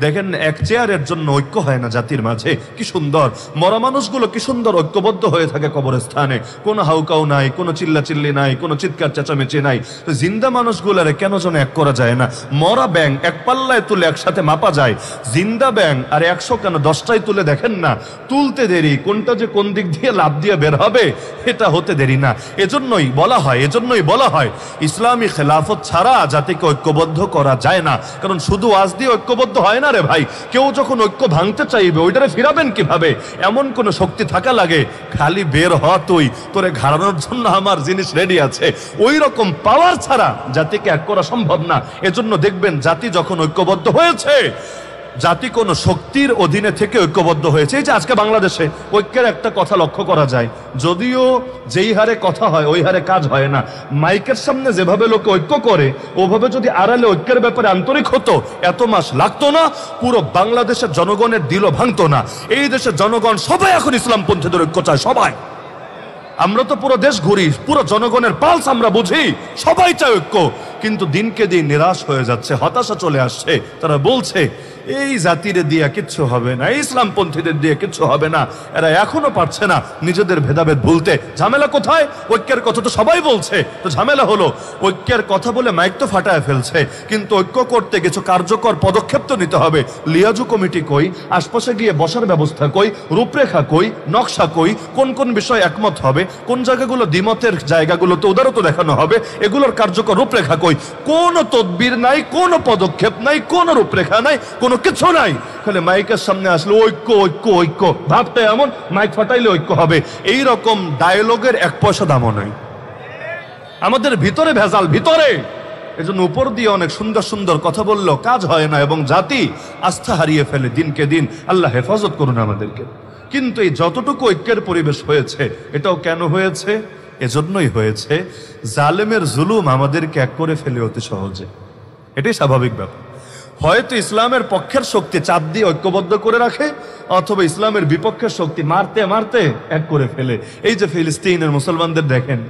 দেখেন এক চেয়ারের জন্য ঐক্য হয় না জাতির মাঝে। কি সুন্দর মরা মানুষগুলো কি সুন্দর ঐক্যবদ্ধ হয়ে থাকে কবরস্থানে, কোনো হাউকাউ নাই, কোনো চিল্লাচিল্লি নাই, কোনো চিৎকার চেঁচামেচি নাই। তো জিন্দা মানুষগুলারে কেন যেন এক করা যায় না? মরা ব্যাং এক পাল্লায় তুলে একসাথে মাপা যায়, জিন্দা ব্যাং আর 100 কেন 10টাই তুলে দেখেন না, তুলতে দেরি, কোনটা যে কোন দিক দিয়ে লাভ দিয়ে বের হবে এটা হতে দেরি না। এজন্যই বলা হয় ইসলামী খেলাফত ছাড়া জাতিকে ঐক্যবদ্ধ করা যায় না। কারণ শুধু ওয়াজ দিয়ে ঐক্যবদ্ধ হয় না রে ভাই। কেউ যখন ঐক্য ভাঙতে চাইবে ওইটারে ফিরাবেন কিভাবে? এমন কোন শক্তি থাকা লাগে, খালি বের হ তুই, তোরে ঘাড়ানোর জন্য আমার জিনিস রেডি আছে। ওই রকম পাওয়ার ছাড়া জাতিকে এক করা সম্ভব না। এজন্য দেখবেন জাতি যখন ঐক্যবদ্ধ হয়েছে, জাতি কোন শক্তির অধীনে থেকে ঐক্যবদ্ধ হয়েছে। এই যে আজকে বাংলাদেশে ঐক্যের একটা কথা লক্ষ্য করা যায়, যদিও যেই হারে কথা হয় ওই হারে কাজ হয় না। মাইকের সামনে যেভাবে লোকে ঐক্য করে, ওভাবে যদি আড়ালে ঐক্যের ব্যাপারে আন্তরিক হতো, এত মাস লাগতো না, পুরো বাংলাদেশের জনগণের দিলও ভাঙতো না। এই দেশের জনগণ সবাই এখন ইসলামপন্থীদের ঐক্য চায়, সবাই। আমরা তো পুরো দেশ ঘুরি, পুরো জনগণের পালস আমরা বুঝি, সবাই চায় ঐক্য। কিন্তু দিনকে দিন নিরাশ হয়ে যাচ্ছে, হতাশা চলে আসছে। তারা বলছে এই জাতিরে দিয়ে কিচ্ছু হবে না, ইসলামপন্থীদের দিয়ে কিচ্ছু হবে না। এরা এখনো পারছে না নিজেদের ভেদাভেদ ভুলতে। ঝামেলা কোথায়? ঐক্যের কথা তো সবাই বলছে, তো ঝামেলা হলো ঐক্যের কথা বলে মাইক তো ফাটায় ফেলছে, কিন্তু ঐক্য করতে কিছু কার্যকর পদক্ষেপ তো নিতে হবে। লিয়াজু কমিটি কই, আশপাশে গিয়ে বসার ব্যবস্থা কই, রূপরেখা কই, নকশা কই, কোন কোন বিষয় একমত হবে, কোন জায়গাগুলো দ্বিমতের জায়গাগুলোতে উদারতা দেখানো হবে, এগুলোর কার্যকর রূপরেখা কই? কোনো তদবির নাই, কোনো পদক্ষেপ নাই, কোনো রূপরেখা নাই, কোনো কিছু নাই। খালি মাইকের সামনে আসলে ঐক্য ঐক্য ঐক্য, ভাবতে এমন মাইক ফাটাইলে ঐক্য হবে। এই রকম ডায়লগের 1 পয়সা দামও নাই। আমাদের ভিতরে ভেজাল, ভিতরে। এজন্য উপর দিয়ে অনেক সুন্দর সুন্দর কথা বললো, কাজ হয় না এবং জাতি আস্থা হারিয়ে ফেলে দিনকে দিন। আল্লাহ হেফাজত করুন আমাদেরকে। কিন্তু এই যতটুকু ঐক্যের পরিবেশ হয়েছে, এটাও কেন হয়েছে? এজন্যই হয়েছে জালেমের জুলুম আমাদেরকে এক করে ফেলে অতি সহজে। এটাই স্বাভাবিক ব্যাপার। হয়তো ইসলামের পক্ষের শক্তি চাপ দিয়ে ঐক্যবদ্ধ করে রাখে, অথবা ইসলামের বিপক্ষের শক্তি মারতে মারতে এক করে ফেলে। এই যে ফিলিস্তিনের মুসলমানদের দেখেন,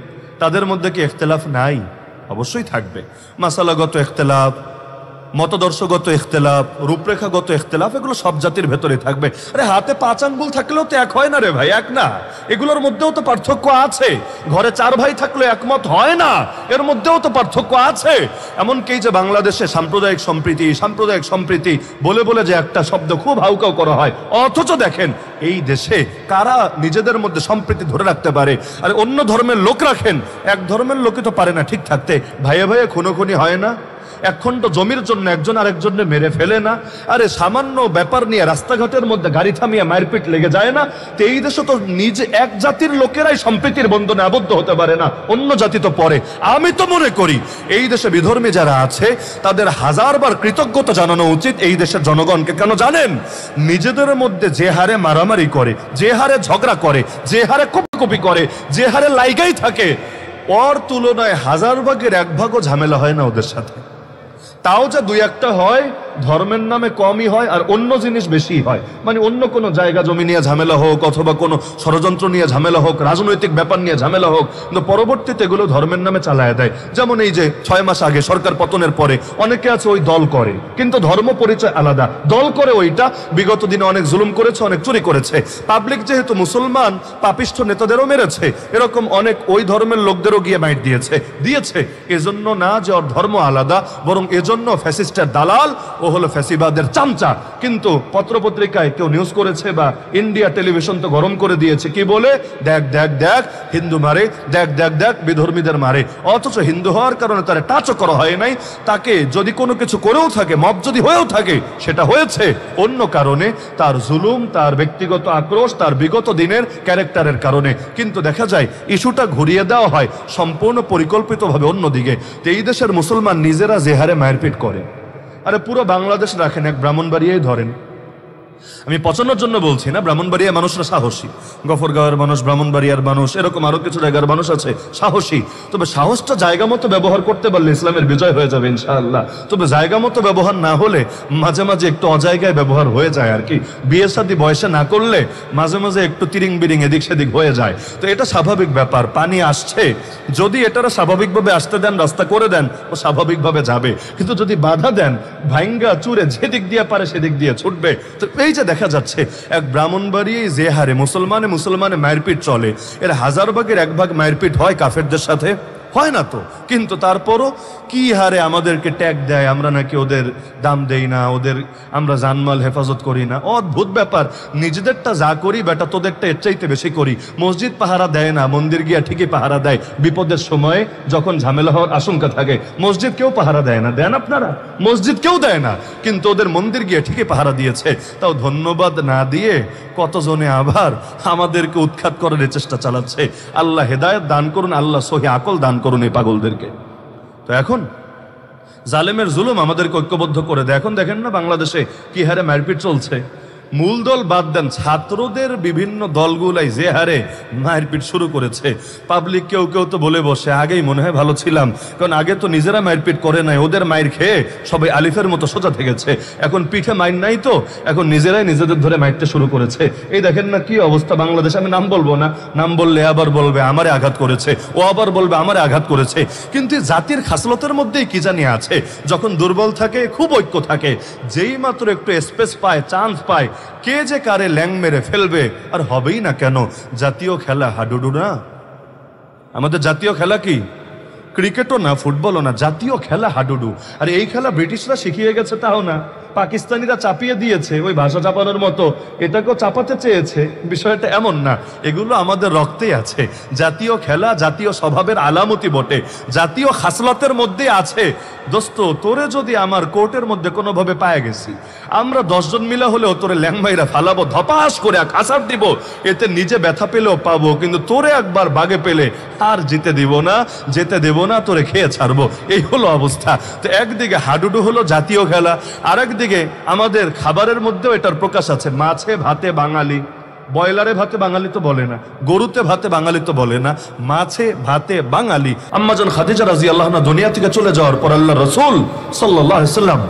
তাদের মধ্যে কি ইখতিলাফ নাই? অবশ্যই থাকবে। মাসালাগত ইখতিলাফ, মতদর্শগত ইখতিলাফ, রূপরেখাগত ইখতিলাফ, এগুলো সব জাতির ভেতরে থাকবে। আরে হাতে 5 আঙ্গুল থাকলেও তো এক হয় না রে ভাই, এক না। এগুলোর মধ্যেও তো পার্থক্য আছে। ঘরে 4 ভাই থাকলে একমত হয় না, এর মধ্যেও তো পার্থক্য আছে। এমনকি যে বাংলাদেশে সাম্প্রদায়িক সম্প্রীতি বলে বলে যে একটা শব্দ খুব হাউকাউ করা হয়, অথচ দেখেন এই দেশে কারা নিজেদের মধ্যে সম্প্রীতি ধরে রাখতে পারে? আর অন্য ধর্মের লোক রাখেন, এক ধর্মের লোকই তো পারে না ঠিক থাকতে। ভাইয়ে ভাইয়ে খুনোখুনি হয় না? 1 খণ্ড জমির জন্য একজন আরেকজনকে মেরে ফেলে না? আরে সামান্য ব্যাপার নিয়ে রাস্তাঘাটের মধ্যে গাড়ি থামিয়ে মারপিট লেগে যায় না? তো এই দেশে তো নিজে এক জাতির লোকেরাই সম্প্রীতির বন্ধনে আবদ্ধ হতে পারে না, অন্য জাতি তো পরে। আমি তো মনে করি এই দেশে বিধর্মী যারা আছে তাদের 1000বার কৃতজ্ঞতা জানানো উচিত এই দেশের জনগণকে। কেন জানেন? নিজেদের মধ্যে যে হারে মারামারি করে, যে হারে ঝগড়া করে, যে হারে কপি করে, যে হারে লাইগাই থাকে, ওর তুলনায় 1000 ভাগের 1 ভাগও ঝামেলা হয় না ওদের সাথে। তাও যে 2-1টা হয়, ধর্মের নামে কমই হয় আর অন্য জিনিস বেশি হয়। মানে অন্য কোনো জায়গা জমি নিয়ে ঝামেলা হোক, অথবা কোনো ষড়যন্ত্র নিয়ে ঝামেলা হোক, রাজনৈতিক ব্যাপার নিয়ে ঝামেলা হোক, কিন্তু পরবর্তীতে এগুলো ধর্মের নামে চালায় দেয়। যেমন এই যে 6 মাস আগে সরকার পতনের পরে অনেকে আছে ওই দল করে, কিন্তু ধর্ম পরিচয় আলাদা। দল করে ওইটা বিগত দিনে অনেক জুলুম করেছে, অনেক চুরি করেছে। পাবলিক যেহেতু মুসলমান, পাপিষ্ঠ নেতাদেরও মেরেছে, এরকম অনেক ওই ধর্মের লোকদেরও গিয়ে মাইট দিয়েছে। এজন্য না যে ওর ধর্ম আলাদা, বরং এজন্য ফ্যাসিস্টের দালাল, ও হলো ফ্যাসিবাদের চামচা। কিন্তু পত্রপত্রিকায় কেউ নিউজ করেছে বা ইন্ডিয়া টেলিভিশন তো গরম করে দিয়েছে, কি বলে? দেখ দেখ দেখ হিন্দু মারে, দেখ দেখ দেখ বিধর্মীদের মারে। অথচ হিন্দু হওয়ার কারণে তার টাচও করা হয় নাই। তাকে যদি কোনো কিছু করেও থাকে, মব যদি হয়েও থাকে, সেটা হয়েছে অন্য কারণে, তার জুলুম, তার ব্যক্তিগত আক্রোশ, তার বিগত দিনের ক্যারেক্টারের কারণে। কিন্তু দেখা যায় ইস্যুটা ঘুরিয়ে দেওয়া হয় সম্পূর্ণ পরিকল্পিতভাবে অন্যদিকে। তো এই দেশের মুসলমান নিজেরা যে হারে মারপিট করে, আরে পুরো বাংলাদেশ রাখেন, এক ব্রাহ্মণবাড়িয়াই ধরেন, আমি পচানোর জন্য বলছি না, ব্রাহ্মণবাড়িয়ার মানুষরা সাহসী, গফরগাঁওয়ের মানুষ, ব্রাহ্মণবাড়িয়ার মানুষ, এরকম আরো কিছু জায়গার মানুষ আছে সাহসী। তবে সাহসটা জায়গা মতো ব্যবহার করতে পারলে ইসলামের বিজয় হয়ে যাবে ইনশাআল্লাহ। তবে জায়গা মতো ব্যবহার না হলে মাঝে মাঝে একটু অজায়গায় ব্যবহার হয়ে যায় আর কি। বিয়ে শাদী বয়সে না করলে মাঝে মাঝে একটু তিরিং বিরিং এদিক সেদিক হয়ে যায়। তো এটা স্বাভাবিক ব্যাপার, পানি আসছে, যদি এটারা স্বাভাবিকভাবে আসতে দেন, রাস্তা করে দেন, ও স্বাভাবিকভাবে যাবে। কিন্তু যদি বাধা দেন, ভাঙ্গা চুরে যেদিক দিয়ে পারে সেদিক দিয়ে ছুটবে। তো এই যে দেখা যাচ্ছে এক ব্রাহ্মণবাড়িয়ে যে হারে মুসলমানে মারপিট চলে, এর 1000 ভাগের 1 ভাগ মারপিট হয় কাফেরদের সাথে? হয় না তো। কিন্তু তারপরও কি হারে আমাদেরকে ট্যাগ দেয়, আমরা নাকি ওদের দাম দেই না, ওদের আমরা জানমাল হেফাজত করি না। অদ্ভুত ব্যাপার, নিজেদেরটা যা করি বেটা তোদেরটা এর চাইতে বেশি করি। মসজিদ পাহারা দেয় না, মন্দির গিয়া ঠিকই পাহারা দেয় বিপদের সময়ে, যখন ঝামেলা হওয়ার আশঙ্কা থাকে। মসজিদ কেউ পাহারা দেয় না, দেন আপনারা? মসজিদ কেউ দেয় না, কিন্তু ওদের মন্দির গিয়ে ঠিকই পাহারা দিয়েছে। তাও ধন্যবাদ না দিয়ে কতজনে আবার আমাদেরকে উৎখাত করার চেষ্টা চালাচ্ছে। আল্লাহ হেদায়েত দান করুন, আল্লাহ সহি আকল দান করুন এই পাগলদেরকে। তো এখন জালেমের জুলুম আমাদেরকে ঐক্যবদ্ধ করে দেয়। এখন দেখেন না বাংলাদেশে কি হারে মারপিট চলছে। মূল দল বাদ দেন, ছাত্রদের বিভিন্ন দলগুলাই যে হারে মারপিট শুরু করেছে। পাবলিক কেউ কেউ তো বলে বসে, আগেই মনে হয় ভালো ছিলাম, কারণ আগে তো নিজেরা মারপিট করে নাই, ওদের মাইর খেয়ে সবাই আলিফের মতো সোজা থেকেছে। এখন পিঠে মাইর নাই তো, এখন নিজেরাই নিজেদের ধরে মারতে শুরু করেছে। এই দেখেন না কি অবস্থা বাংলাদেশ। আমি নাম বলবো না, নাম বললে আবার বলবে আমারে আঘাত করেছে, ও আবার বলবে আমারে আঘাত করেছে। কিন্তু জাতির খাসলতের মধ্যেই কি জানি আছে, যখন দুর্বল থাকে খুব ঐক্য থাকে, যেই মাত্র একটু স্পেস পায়, চান্স পায়, কে যে কারে ল্যাং মেরে ফেলবে। আর হবেই না কেন? জাতীয় খেলা হাডুডু না? আমাদের জাতীয় খেলা কি? ক্রিকেটও না, ফুটবলও না, জাতীয় খেলা হাডুডু। আর এই খেলা ব্রিটিশরা শিখিয়ে গেছে তাও না, পাকিস্তানিরা চাপিয়ে দিয়েছে ওই ভাষা চাপানোর মতো, এটাকেও চাপাতে চেয়েছে। বিষয়টা এমন না, এগুলো আমাদের রক্তেই আছে। জাতীয় খেলা জাতীয় স্বভাবের আলামতি বটে, জাতীয় খাসলতের মধ্যে আছে। দোস্ত, তোরে যদি আমার কোর্টের মধ্যে কোনোভাবে পায়ে গেছি, আমরা 10 জন মিলা হলেও তোরে ল্যাংমাইরা ফালাবো, ধপাস করে খাসার দিব, এতে নিজে ব্যথা পেলেও পাবো, কিন্তু তোরে একবার বাগে পেলে আর জিতে দিব না, যেতে দেব না, তোরে খেয়ে ছাড়বো। এই হলো অবস্থা। তো একদিকে হাডুডু হলো জাতীয় খেলা, আর একদিকে আমাদের খাবারের মধ্যেও এটার প্রকাশ আছে। মাছে ভাতে বাঙালি, বয়লারে ভাতে বাঙালি তো বলে না, গরুতে ভাতে বাঙালি তো বলে না, মাছে ভাতে বাঙালি। আম্মাজান খাদিজা রাদিয়াল্লাহু আনহা দুনিয়া থেকে চলে যাওয়ার পর আল্লাহ রাসূল সাল্লাল্লাহু আলাইহি ওয়াসাল্লাম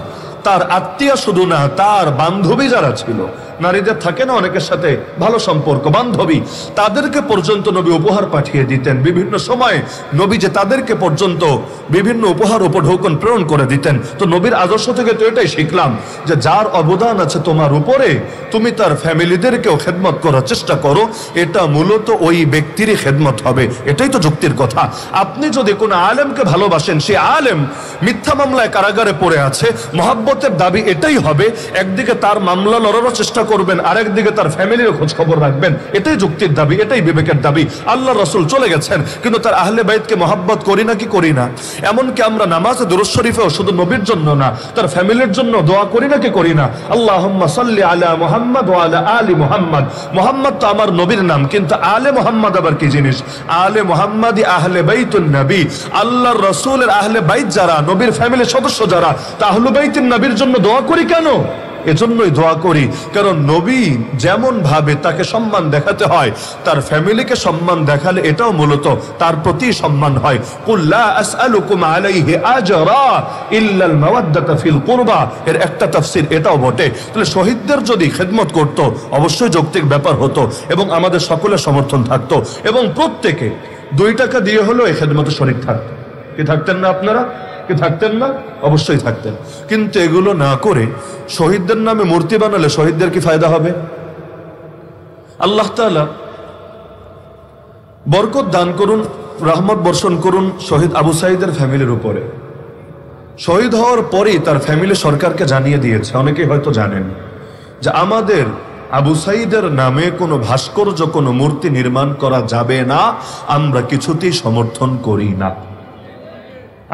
তার আত্মীয় শুধু না, তার বান্ধবী যারা ছিল, নারীদের থাকে না অনেকের সাথে ভালো সম্পর্ক, বান্ধবী, তাদেরকে পর্যন্ত নবী উপহার পাঠিয়ে দিতেন। বিভিন্ন সময় নবী যে তাদেরকে পর্যন্ত বিভিন্ন উপহার উপঢৌকন প্রেরণ করে দিতেন। তো নবীর আদর্শ থেকে তো এটাই শিখলাম যে যার অবদান আছে তোমার উপরে, তুমি তার ফ্যামিলিদেরকেও খেদমত করার চেষ্টা করো। এটা মূলত ওই ব্যক্তিরই খেদমত হবে, এটাই তো যুক্তির কথা। আপনি যদি কোনো আলেমকে ভালোবাসেন, সে আলেম মিথ্যা মামলায় কারাগারে পড়ে আছে, মহাব্বতের দাবি এটাই হবে, একদিকে তার মামলা লড়ারও চেষ্টা করবেন, আরেকদিকে তার ফ্যামিলির খোঁজ খবর রাখবেন। এটাই যুক্তির দাবি, এটাই বিবেকের দাবি। আল্লাহ রাসূল চলে গেছেন, কিন্তু তার আহলে বাইতকে মহব্বত করি না কি করি না? এমনকি আমরা নামাজে দুরূদ শরীফেও শুধু নবীর জন্য না, তার ফ্যামিলির জন্য দোয়া করি না কি করি না? আল্লাহুম্মা সাল্লি আলা মুহাম্মাদ ওয়া আলা আলি মুহাম্মাদ। মুহাম্মদ তো আমার নবীর নাম, কিন্তু আলে মুহাম্মাদ আবার কি জিনিস? আলে মুহাম্মাদি আহলে বাইতুন নবী। আল্লাহর রাসূলের আহলে বাইত যারা, নবীর ফ্যামিলির সদস্য যারা, তা আহলে বাইতুন নবীর জন্য দোয়া করি কেন? এজন্যই দোয়া করি কারণ নবী যেমন ভাবে তাকে সম্মান দেখাতে হয়, তার ফ্যামিলিকে সম্মান দেখালে এটাও মূলত তার প্রতি সম্মান হয়। কুল লা আসআলুকুম আলাইহি আজরা ইল্লাল মাওয়াদ্দাতা ফিল কুরবা, এর একটা তাফসীর এটাও বটে। তাহলে শহীদদের যদি খেদমত করত অবশ্যই যৌক্তিক ব্যাপার হতো এবং আমাদের সকলের সমর্থন থাকতো এবং প্রত্যেকে 2 টাকা দিয়ে হলেও এই খেদমতে শরীক থাকতো। কি থাকতেন না আপনারা? কি থাকতেন না? অবশ্যই থাকতেন। কিন্তু এগুলো না করে শহীদদের নামে মূর্তি বানালে শহীদদের কি ফায়দা হবে? আল্লাহ তাআলা বরকত দান করুন, রহমত বর্ষণ করুন শহীদ আবু সাঈদের ফ্যামিলির উপরে। শহীদ হওয়ার পরেই তার ফ্যামিলি সরকারকে জানিয়ে দিয়েছে, অনেকেই হয়তো জানেন, যে আমাদের আবু সাঈদের নামে কোনো ভাস্কর্য, কোনো মূর্তি নির্মাণ করা যাবে না, আমরা কিছুতেই সমর্থন করি না।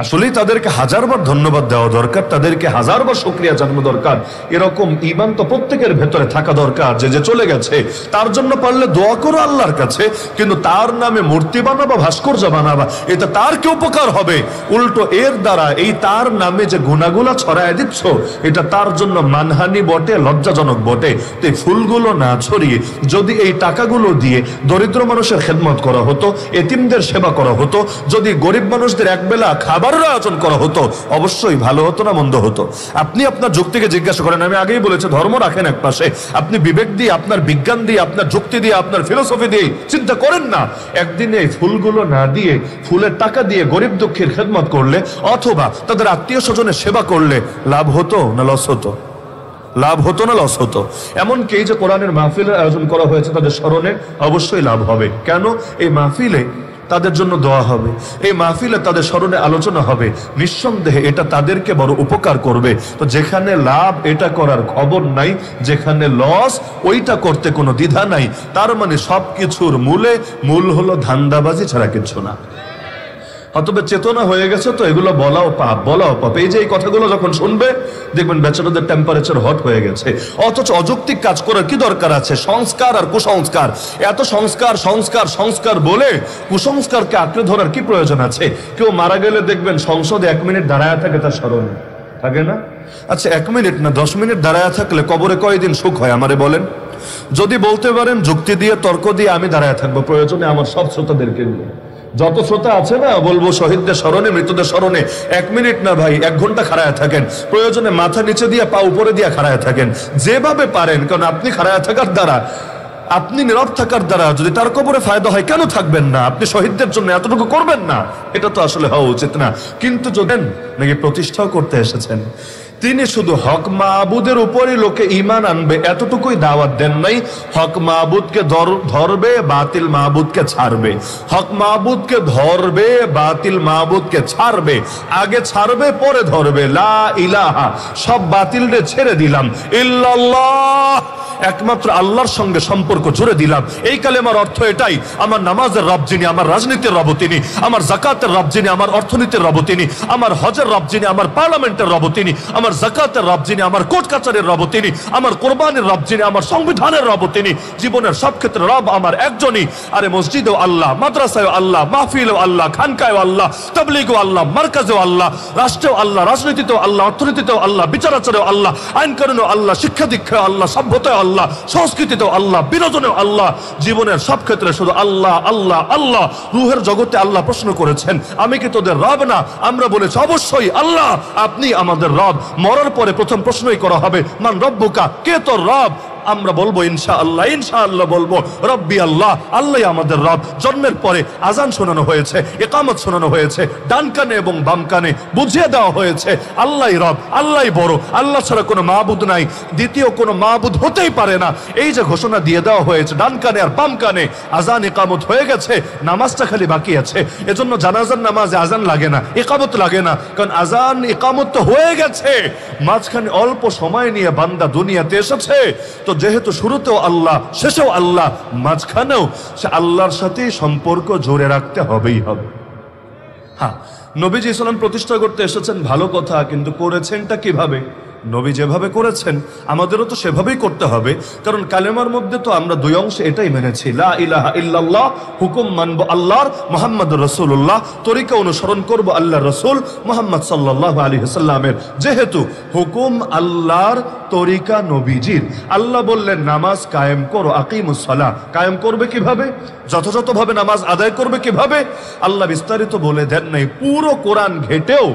আসলেই তাদেরকে হাজারবার ধন্যবাদ দেওয়া দরকার, তাদেরকে হাজারবার শুকরিয়া জানানো দরকার। এরকম ঈমান তো প্রত্যেকের ভেতরে থাকা দরকার। যে যে চলে গেছে তার জন্য পারলে দোয়া করো আল্লাহর কাছে, কিন্তু তার নামে মূর্তি বানাবা, ভাস্কর্য বানাবা, এটা তার কি উপকার হবে? উল্টো এর দ্বারা এই তার নামে যে গুনাহগুলো ছড়ায় দিচ্ছ, এটা তার জন্য মানহানি বটে, লজ্জাজনক বটে। তো এই ফুলগুলো না ছড়িয়ে যদি এই টাকাগুলো দিয়ে দরিদ্র মানুষের খেদমত করা হতো, এতিমদের সেবা করা হতো, যদি গরিব মানুষদের একবেলা খাবারের আয়োজন করা হতো, অবশ্যই ভালো হতো না মন্দ হতো? আপনি আপনার যুক্তিকে জিজ্ঞাসা করেন। আমি আগেই বলেছি, ধর্ম রাখেন এক পাশে, আপনি বিবেক দিয়ে, আপনার বিজ্ঞান দিয়ে, আপনার যুক্তি দিয়ে, আপনার ফিলোসফি দিয়ে চিন্তা করেন না। একদিনে এই ফুলগুলো না দিয়ে ফুলের টাকা দিয়ে গরিব দুঃখীর খেদমত করলে অথবা তাদের আত্মীয় স্বজনের সেবা করলে লাভ হতো না লস হতো? লাভ হতো না লস হতো? এমনকি এই যে কোরআনের মাহফিলের আয়োজন করা হয়েছে তাদের স্মরণে, অবশ্যই লাভ হবে। কেন? এই মাহফিলে তাদের জন্য দোয়া হবে, এই মাহফিলে তাদের স্মরণে আলোচনা হবে, নিঃসন্দেহে এটা তাদেরকে বড় উপকার করবে। তো যেখানে লাভ এটা করার খবর নাই, যেখানে লস ওইটা করতে কোনো দ্বিধা নাই। তার মানে সবকিছুর মূল হলো ধান্দাবাজি ছাড়া কিছু না। অতবে চেতনা হয়ে গেছে তো এগুলো বলাও পাপ, বলাও পাপ। এই যে এই কথাগুলো যখন শুনবে দেখবেন বেচারাদের টেম্পারেচার হট হয়ে গেছে। অথচ অযৌক্তিক কাজ করার কি দরকার আছে? সংস্কার আর কুসংস্কার, এত সংস্কার সংস্কার সংস্কার বলে কুসংস্কারকে আঁকড়ে ধরার কি প্রয়োজন আছে? কেউ মারা গেলে দেখবেন সংসদে 1 মিনিট দাঁড়ায় থাকে তার স্মরণে, থাকে না? আচ্ছা 1 মিনিট না 10 মিনিট দাঁড়ায় থাকলে কবরে কয়দিন সুখ হয় আমারে বলেন? যদি বলতে পারেন যুক্তি দিয়ে, তর্ক দিয়ে আমি দাঁড়ায় থাকবো, প্রয়োজনে আমার সব শ্রোতাদেরকে নিয়ে, যত শ্রোতা আছে না, বলবো শহীদদের স্মরণে, মৃতদের স্মরণে 1 মিনিট না ভাই 1 ঘন্টা খাড়ায় থাকেন, প্রয়োজনে মাথা নিচে দিয়ে পা উপরে দিয়ে খাড়ায় থাকেন, যেভাবে পারেন। কারণ আপনি খাড়ায় থাকার দ্বারা, আপনি নীরব থাকার দ্বারা যদি তার কবরে ফায়দা হয়, কেন থাকবেন না? আপনি শহীদদের জন্য এতটুকু করবেন না? এটা তো আসলে হওয়া উচিত না। কিন্তু যদি নাকি প্রতিষ্ঠাও করতে এসেছেন, তিনি শুধু হক মাহবুদের উপরই লোকে ঈমান আনবে এতটুকুই দাওয়াত দেন নাই। হক মাহবুদকে ধরবে, বাতিল মাহবুদকে ছাড়বে। হক মাহবুদকে ধরবে, বাতিল মাহবুদকে ছাড়বে। আগে ছাড়বে পরে ধরবে। লা ইলাহা, সব বাতিলরে ছেড়ে দিলাম, ইল্লাল্লাহ, একমাত্র আল্লাহর সঙ্গে সম্পর্ক জুড়ে দিলাম। এই কালেমার অর্থ এটাই, আমার নামাজের রব যিনি, আমার রাজনীতির রব তিনি, আমার যাকাতের রব যিনি, আমার অর্থনীতির রব তিনি, আমার হজের রব যিনি, আমার পার্লামেন্টের রব তিনি, আমার যাকাতের রব যিনি, আমার কোর্ট কাচারের রব তিনি, আমার কোরবানির রব যিনি, আমার সংবিধানের রব তিনি। জীবনের সব ক্ষেত্রে রব আমার একজনই। আরে মসজিদেও আল্লাহ, মাদ্রাসায়ও আল্লাহ, মাহফিলেও আল্লাহ, খানকায়ও আল্লাহ, তাবলীগেও আল্লাহ, মার্কাজেও আল্লাহ, রাষ্ট্রেও আল্লাহ, রাজনীতিতেও আল্লাহ, অর্থনীতিতেও আল্লাহ, বিচার আচারেও আল্লাহ, আইন কানুনেও আল্লাহ, শিক্ষা দীক্ষায় আল্লাহ, সভ্যতায় আল্লাহ, সংস্কৃতিতেও আল্লাহ, বিনোদনেও আল্লাহ। জীবনের সব ক্ষেত্রে শুধু আল্লাহ আল্লাহ আল্লাহ। রুহের জগতে আল্লাহ প্রশ্ন করেছেন, আমি কি তোদের রব না? আমরা বলেছি অবশ্যই আল্লাহ, আপনি আমাদের রব। মরার পরে প্রথম প্রশ্নই করা হবে, মান রব্বুকা, কে তোর রব? আমরা বলবো ইনশাআল্লাহ, ইনশাআল্লাহ বলবো রব্বি আল্লাহ, আল্লাহ আমাদের রব। জন্মের পরে আজান শোনানো হয়েছে, ইকামত শোনানো হয়েছে, ডান কানে এবং বাম কানে বুঝিয়ে দেওয়া হয়েছে আল্লাহই রব, আল্লাহই বড়, আল্লাহ ছাড়া কোনো মাবুদ নাই, দ্বিতীয় কোনো মাবুদ হতেই পারে না। এই যে ঘোষণা দিয়ে দেওয়া হয়েছে, ডান কানে আর বাম কানে আজান ইকামত হয়ে গেছে, নামাজটা খালি বাকি আছে। এজন্য জানাজার নামাজে আজান লাগে না, ইকামত লাগে না, কারণ আজান ইকামত তো হয়ে গেছে। মাঝখানে অল্প সময় নিয়ে বান্দা দুনিয়াতে এসেছে, তো যেহেতু শুরুতেও আল্লাহ, শেষেও আল্লাহ, মাঝখানেও সে আল্লাহর সাথে সম্পর্ক জোরে রাখতে হবেই হবে। হ্যাঁ, নবীজি ইসলাম প্রতিষ্ঠা করতে এসেছেন, ভালো কথা, কিন্তু করেছেনটা কিভাবে? নবী যেভাবে করেছেন আমাদেরও তো সেভাবেই করতে হবে। কারণ কালেমার মধ্যে তো আমরা 2 অংশে এটাই মেনেছি, লা ইলাহা ইল্লাল্লাহ, হুকুম মানব আল্লাহর, মুহাম্মদুর রাসূলুল্লাহ, তরিকা অনুসরণ করব আল্লাহর রাসূল মুহাম্মদ সাল্লাল্লাহু আলাইহি ওয়াসাল্লামের। যেহেতু হুকুম আল্লাহর, তরিকা নবীজির। আল্লাহ বললেন নামাজ কায়েম করো, আকিমুস সালাহ, কায়েম করবে কিভাবে? যথাযথভাবে নামাজ আদায় করবে কিভাবে? আল্লাহ বিস্তারিত বলে দেন নাই। পুরো কোরআন ঘেটেও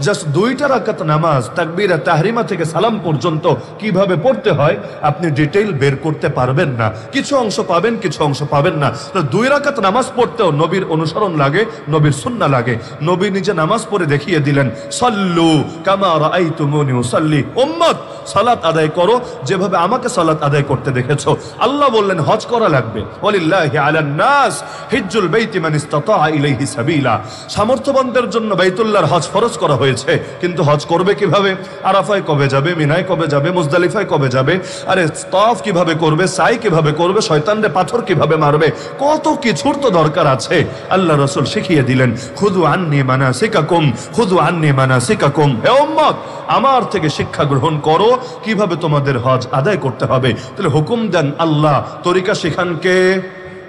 জাস্ট 2টা রাকাত নামাজ, তাকবীরা তাহরিমা থেকে সালাম পর্যন্ত কিভাবে পড়তে হয় আপনি ডিটেইল বের করতে পারবেন না। কিছু অংশ পাবেন, কিছু অংশ পাবেন না। তো 2 রাকাত নামাজ পড়তেও নবীর অনুসরণ লাগে, নবীর সুন্নাহ লাগে। নবী নিজে নামাজ পড়ে দেখিয়ে দিলেন, সাল্লু কামা রাআইতুমুনি উসাল্লি, উম্মত সালাত আদায় করো যেভাবে আমাকে সালাত আদায় করতে দেখেছো। আল্লাহ বললেন হজ করা লাগবে, ওয়ালিল্লাহি আলান নাস হিজ্জুল বাইতি মান ইসতাতা ইলাইহি সাবিলা, সামর্থ্যবানদের জন্য বাইতুল্লাহর হজ ফরজ করা হয়েছে। কিন্তু হজ করবে কিভাবে? আরাফায় কবে কবে যাবে, মিনায় কবে যাবে, মুজদালিফায় কবে যাবে, আরে তাওয়াফ কিভাবে করবে, সাই কিভাবে করবে, শয়তানরে পাথর কিভাবে মারবে, কত কিছুর তো দরকার আছে। আল্লাহ রাসূল শিখিয়ে দিলেন, খুযু আন্নী মানাসিকাকুম, খুযু আন্নী মানাসিকাকুম, হে উম্মত আমার থেকে শিক্ষা গ্রহণ করো কিভাবে তোমাদের হজ আদায় করতে হবে। তাহলে হুকুম দেন আল্লাহ, তরিকা শিখান কে?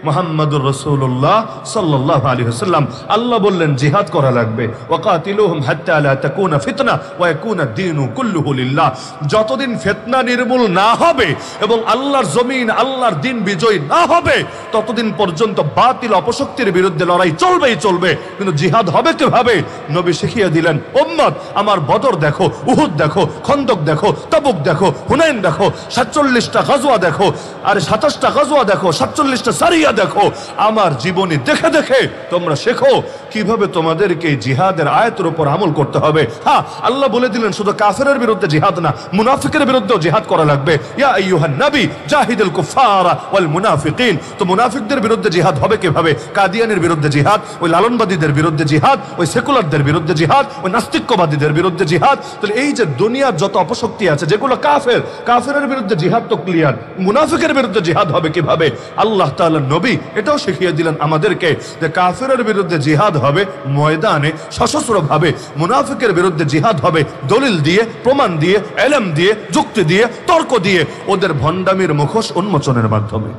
মুহাম্মাদুর রাসূলুল্লাহ সাল্লাল্লাহু আলাইহি ওয়াসাল্লাম। আল্লাহ বললেন জিহাদ করা লাগবে, ওয়াকাতিলুহুম হাত্তা লা তাকুনা ফিতনা ওয়া ইয়াকুনা দ্বীনু কুল্লুহু লিল্লাহ। যতদিন ফিতনা নির্মূল না হবে এবং আল্লাহর জমিন, আল্লাহর দ্বীন বিজয় না হবে, ততদিন পর্যন্ত বাতিল অপশক্তির বিরুদ্ধে লড়াই চলবেই চলবে। কিন্তু জিহাদ হবে কিভাবে? নবী শিখিয়ে দিলেন, উম্মত আমার বদর দেখো, উহুদ দেখো, খন্দক দেখো, তাবুক দেখো, হুনাইন দেখো, 47টা গাজওয়া দেখো, আর 27টা গাজওয়া দেখো, 47টা সারিয়া দেখো, আমার জীবনী দেখে দেখে তোমরা শেখো কিভাবে তোমাদেরকে জিহাদের আয়াতের উপর আমল করতে হবে। হ্যাঁ, আল্লাহ বলে দিলেন শুধু কাফেরের বিরুদ্ধে জিহাদ না, মুনাফিকের বিরুদ্ধেও জিহাদ করা লাগবে। ইয়া আইয়ুহান নবী জাহিদুল কুফারা ওয়াল মুনাফিকিন। তো মুনাফিকদের বিরুদ্ধে জিহাদ হবে কিভাবে? কাদিয়ানের বিরুদ্ধে জিহাদ, ওই লালনবাদীদের বিরুদ্ধে জিহাদ, ওই সেকুলারদের বিরুদ্ধে জিহাদ, ওই নাস্তিক্যবাদীদের বিরুদ্ধে জিহাদ। তাহলে এই যে দুনিয়ার যত অপশক্তি আছে যেগুলো কাফের, কাফেরের বিরুদ্ধে জিহাদ তো ক্লিয়ার, মুনাফিকের বিরুদ্ধে জিহাদ হবে কিভাবে? আল্লাহ তাআলা নবী এটাও শিখিয়ে দিলেন আমাদেরকে যে কাফেরের বিরুদ্ধে জিহাদ হবে ময়দানে সশস্ত্র ভাবে, মুনাফিকের বিরুদ্ধে জিহাদ হবে দলিল দিয়ে, প্রমাণ দিয়ে, ইলম দিয়ে, যুক্তি দিয়ে, তর্ক দিয়ে, ওদের ভণ্ডামির মুখোশ উন্মোচনের মাধ্যমে।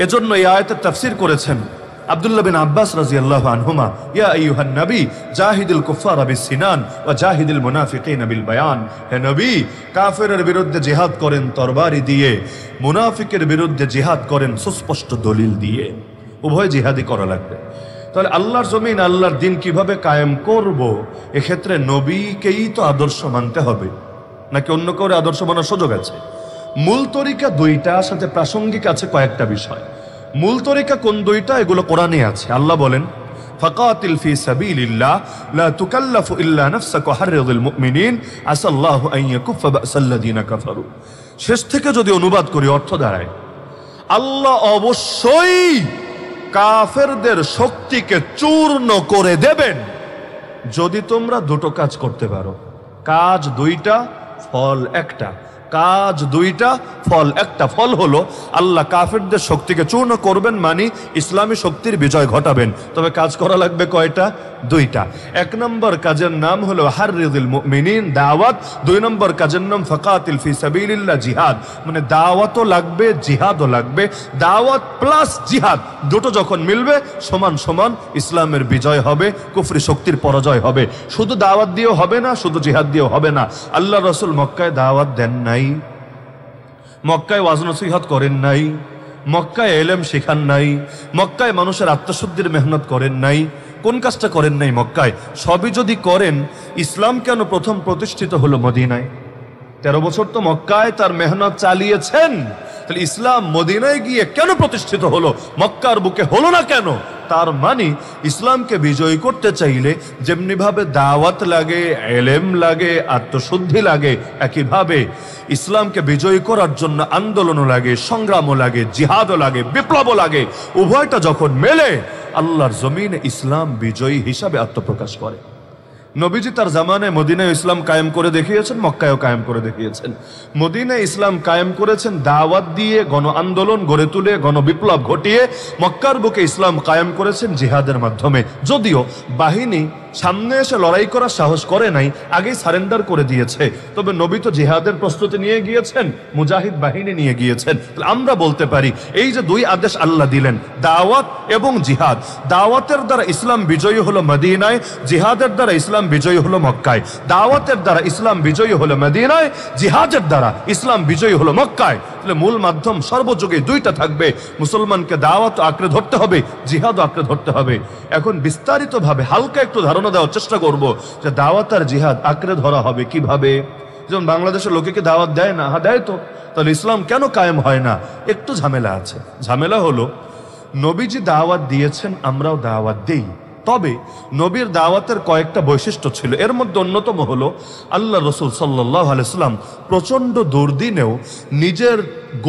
এজন্য এই আয়াতের তাফসীর করেছেন আব্দুল্লাহ বিন আব্বাস রাদিয়াল্লাহু আনহুমা, ইয়া আইয়ুহান নবী জাহিদুল কুফারা বিসসিনান ওয়া জাহিদুল মুনাফিকিনা বিল বায়ান। হে নবী, কাফেরের বিরুদ্ধে জিহাদ করেন তরবারি দিয়ে, মুনাফিকের বিরুদ্ধে জিহাদ করেন সুস্পষ্ট দলিল দিয়ে। উভয় জিহাদই করা লাগবে। তাহলে আল্লাহর জমিন, আল্লাহর দ্বীন কিভাবে কায়েম করব, এক্ষেত্রে নবীকেই তো আদর্শ মানতে হবে, নাকি অন্য কাউরে আদর্শ মানার সুযোগ আছে? মূল তরিকা দুইটা, সাথে প্রাসঙ্গিক আছে কয়েকটা বিষয়। মূল তরিকা কোন দুইটা? এগুলো কোরআনে আছে। আল্লাহ বলেন, ফাকাতিল ফি সাবিলিল্লাহ লা তুকাল্লাফু ইল্লা নাফসাকা ওয়া হাররিযিল মুমিনিন আসাল্লাহু আন ইয়াকুফা বাসাল্লাযিনা কাফারু। শেষ থেকে যদি অনুবাদ করি অর্থ দাঁড়ায়, আল্লাহ অবশ্যই কাফেরদের শক্তিকে চূর্ণ করে দেবেন যদি তোমরা দুটো কাজ করতে পারো। কাজ দুইটা, ফল একটা। কাজ দুইটা, ফল একটা। ফল হলো আল্লাহ কাফেরদের শক্তিকে চূর্ণ করবেন, মানে ইসলামী শক্তির বিজয় ঘটাবেন। তবে কাজ করা লাগবে কয়টা? দুইটা। এক নম্বর কাজের নাম হলো হাররিযিল মুমিনিন, দাওয়াত। দুই নম্বর কাজের নাম ফাকাতিল ফি সাবিলিল্লাহ, জিহাদ। মানে দাওয়াতও লাগবে, জিহাদও লাগবে। দাওয়াত প্লাস জিহাদ দুটো যখন মিলবে সমান সমান ইসলামের বিজয় হবে, কুফরি শক্তির পরাজয় হবে। শুধু দাওয়াত দিয়েও হবে না, শুধু জিহাদ দিয়েও হবে না। আল্লাহ রাসূল মক্কায় দাওয়াত দেন নাই, মক্কায় ওয়াজ নসিহত করেন নাই, মক্কায় ইলম শেখান নাই, মক্কায় মানুষের আত্মশুদ্ধির মেহনত করেন নাই। কোন কাজটা করেন নাই মক্কায়? সবই যদি করেন, ইসলাম কেন প্রথম প্রতিষ্ঠিত হলো মদিনায়? 13 বছর তো মক্কায় তার মেহনত চালিয়েছেন, তাহলে ইসলাম মদিনায় গিয়ে কেন প্রতিষ্ঠিত হলো, মক্কার বুকে হলো না কেন? তার মানে ইসলামকে বিজয়ী করতে চাইলে যেমনি ভাবে দাওয়াত লাগে, ইলম লাগে, আত্মশুদ্ধি লাগে, একইভাবে ইসলামকে বিজয়ী করার জন্য আন্দোলনও লাগে, সংগ্রামও লাগে, জিহাদও লাগে, বিপ্লবও লাগে। উভয়টা যখন মেলে আল্লাহর জমিনে ইসলাম বিজয়ী হিসাবে আত্মপ্রকাশ করে। নবীজি তার জামানায় মদিনায় ইসলাম কায়েম করে দেখিয়েছেন, মক্কায়ও কায়েম করে দেখিয়েছেন। মদিনায় ইসলাম কায়েম করেছেন দাওয়াত দিয়ে, গণ আন্দোলন গড়ে তুলে, গণ বিপ্লব ঘটিয়ে। মক্কার বুকে ইসলাম কায়েম করেছেন জিহাদের মাধ্যমে। যদিও বাহিনী সামনে এসে লড়াই করার সাহস করে নাই, আগেই সারেন্ডার করে দিয়েছে। তবে নবী তো জিহাদের প্রস্তুতি নিয়ে গিয়েছেন, মুজাহিদ বাহিনী নিয়ে গিয়েছেন। আমরা বলতে পারি এই যে দুই আদেশ আল্লাহ দিলেন, দাওয়াত এবং জিহাদ। দাওয়াতের দ্বারা ইসলাম বিজয়ী হলো মদিনায়, জিহাদের দ্বারা ইসলাম বিজয়ী হলো মক্কায়। দাওয়াতের দ্বারা ইসলাম বিজয়ী হলো মদিনায়, জিহাদের দ্বারা ইসলাম বিজয়ী হলো মক্কায়। তাহলে মূল মাধ্যম সর্বযুগে দুইটা থাকবে। মুসলমানকে দাওয়াত আঁকড়ে ধরতে হবে, জিহাদও আঁকড়ে ধরতে হবে। এখন বিস্তারিতভাবে হালকা একটু ধারণা দেওয়ার চেষ্টা করব যে দাওয়াত আর জিহাদ আঁকড়ে ধরা হবে কিভাবে। যেমন বাংলাদেশের লোকে কি দাওয়াত দেয় না? হ্যাঁ দেয় তো। তাহলে ইসলাম কেন কায়েম হয় না? একটু ঝামেলা আছে। ঝামেলা হলো নবীজি দাওয়াত দিয়েছেন, আমরাও দাওয়াত দেই। তবে নবীর দাওয়াতের কয়েকটা বৈশিষ্ট্য ছিল। এর মধ্যে অন্যতম হলো আল্লাহ রসুল সাল্লাল্লাহু আলাইহি সাল্লাম প্রচন্ড দুর্দিনেও নিজের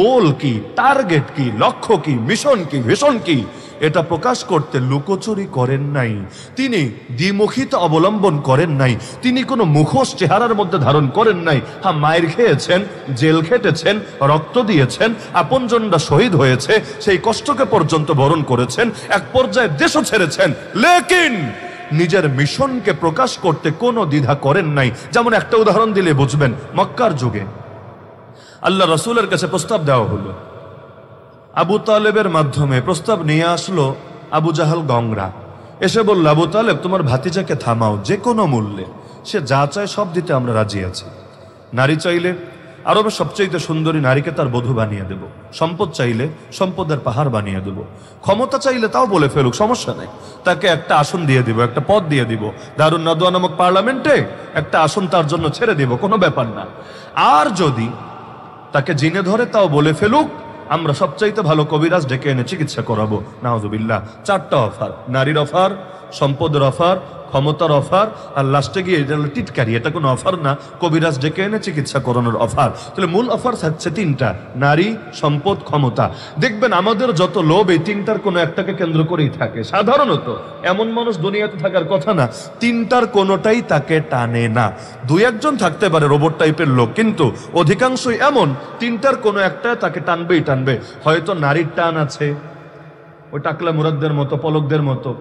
গোল কি, টার্গেট কি, লক্ষ্য কি, মিশন কি, ভিশন কি, এটা প্রকাশ করতে লুকোচুরি করেন নাই, তিনি দ্বিমুখিতা অবলম্বন করেন নাই, তিনি কোনো মুখোশ চেহারার মধ্যে ধারণ করেন নাই। হ্যাঁ, মায়ের খেয়েছেন, জেল খেটেছেন, রক্ত দিয়েছেন, আপনজনরা শহীদ হয়েছে, সেই কষ্টকে পর্যন্ত বরণ করেছেন, এক পর্যায়ে দেশও ছেড়েছেন, লেকিন নিজের মিশনকে প্রকাশ করতে কোনো দ্বিধা করেন নাই। যেমন একটা উদাহরণ দিলে বুঝবেন, মক্কার যুগে আল্লাহ রাসূলের কাছে প্রস্তাব দেওয়া হলো, আবু তালেবের মাধ্যমে প্রস্তাব নিয়ে আসলো আবু জাহাল গংরা, এসে বলল, আবু তালেব তোমার ভাতিজাকে থামাও যে কোনো মূল্যে, সে যা চায় সব দিতে আমরা রাজি আছি। নারী চাইলে আরবের সবচেয়ে সুন্দরী নারীকে তার বধূ বানিয়ে দেব, সম্পদ চাইলে সম্পদের পাহাড় বানিয়ে দেব, ক্ষমতা চাইলে তাও বলে ফেলুক, সমস্যা নেই, তাকে একটা আসন দিয়ে দিব, একটা পদ দিয়ে দিব, দারুন নাদওয়া নামক পার্লামেন্টে একটা আসন তার জন্য ছেড়ে দিব, কোনো ব্যাপার না। আর যদি তাকে জিনে ধরে তাও বলে ফেলুক, আমরা সবচাইতে ভালো কবিরাজ ডেকে এনে চিকিৎসা করাবো। নাউযুবিল্লাহ। 4টা অফার, নারীর অফার, সম্পদের অফার, ক্ষমতার অফার, আর লাস্টে গিয়ে এটা হলো টিটকারি, এটা কোনো অফার না, কবিরাজ ডেকে এনে চিকিৎসা করানোর অফার। তাহলে মূল অফার থাকছে 3টা, নারী, সম্পদ, ক্ষমতা। দেখবেন আমাদের যত লোভ এই 3টার কোনো একটাকে কেন্দ্র করেই থাকে। সাধারণত এমন মানুষ দুনিয়াতে থাকার কথা না, 3টার কোনোটাই তাকে টানে না। 2-1জন থাকতে পারে রোবট টাইপের লোক, কিন্তু অধিকাংশই এমন 3টার কোনো একটা তাকে টানবেই টানবে। হয়তো নারীর টান আছে, ওই টাকলা মুরাদদের মতো, পলকদের মতো,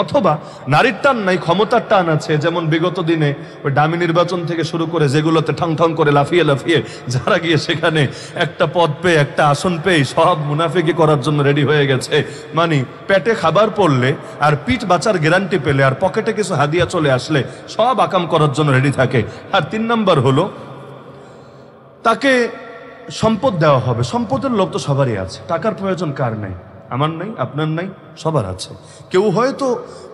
অথবা নারীর টান নাই, ক্ষমতার টান আছে। যেমন বিগত দিনে ওই ডামি নির্বাচন থেকে শুরু করে যেগুলোতে ঠং ঠং করে লাফিয়ে লাফিয়ে যারা গিয়ে সেখানে একটা পদ পেয়ে, একটা আসন পেয়ে সব মুনাফিকি করার জন্য রেডি হয়ে গেছে। মানে পেটে খাবার পড়লে আর পিঠ বাঁচার গ্যারান্টি পেলে আর পকেটে কিছু হাদিয়া চলে আসলে সব আকাম করার জন্য রেডি থাকে। আর 3 নাম্বার হলো তাকে সম্পদ দেওয়া হবে। সম্পদের লোভ তো সবারই আছে, টাকার প্রয়োজন কার নাই? আমার নাই, আপনার নাই, সবার আছে। কেউ হয়তো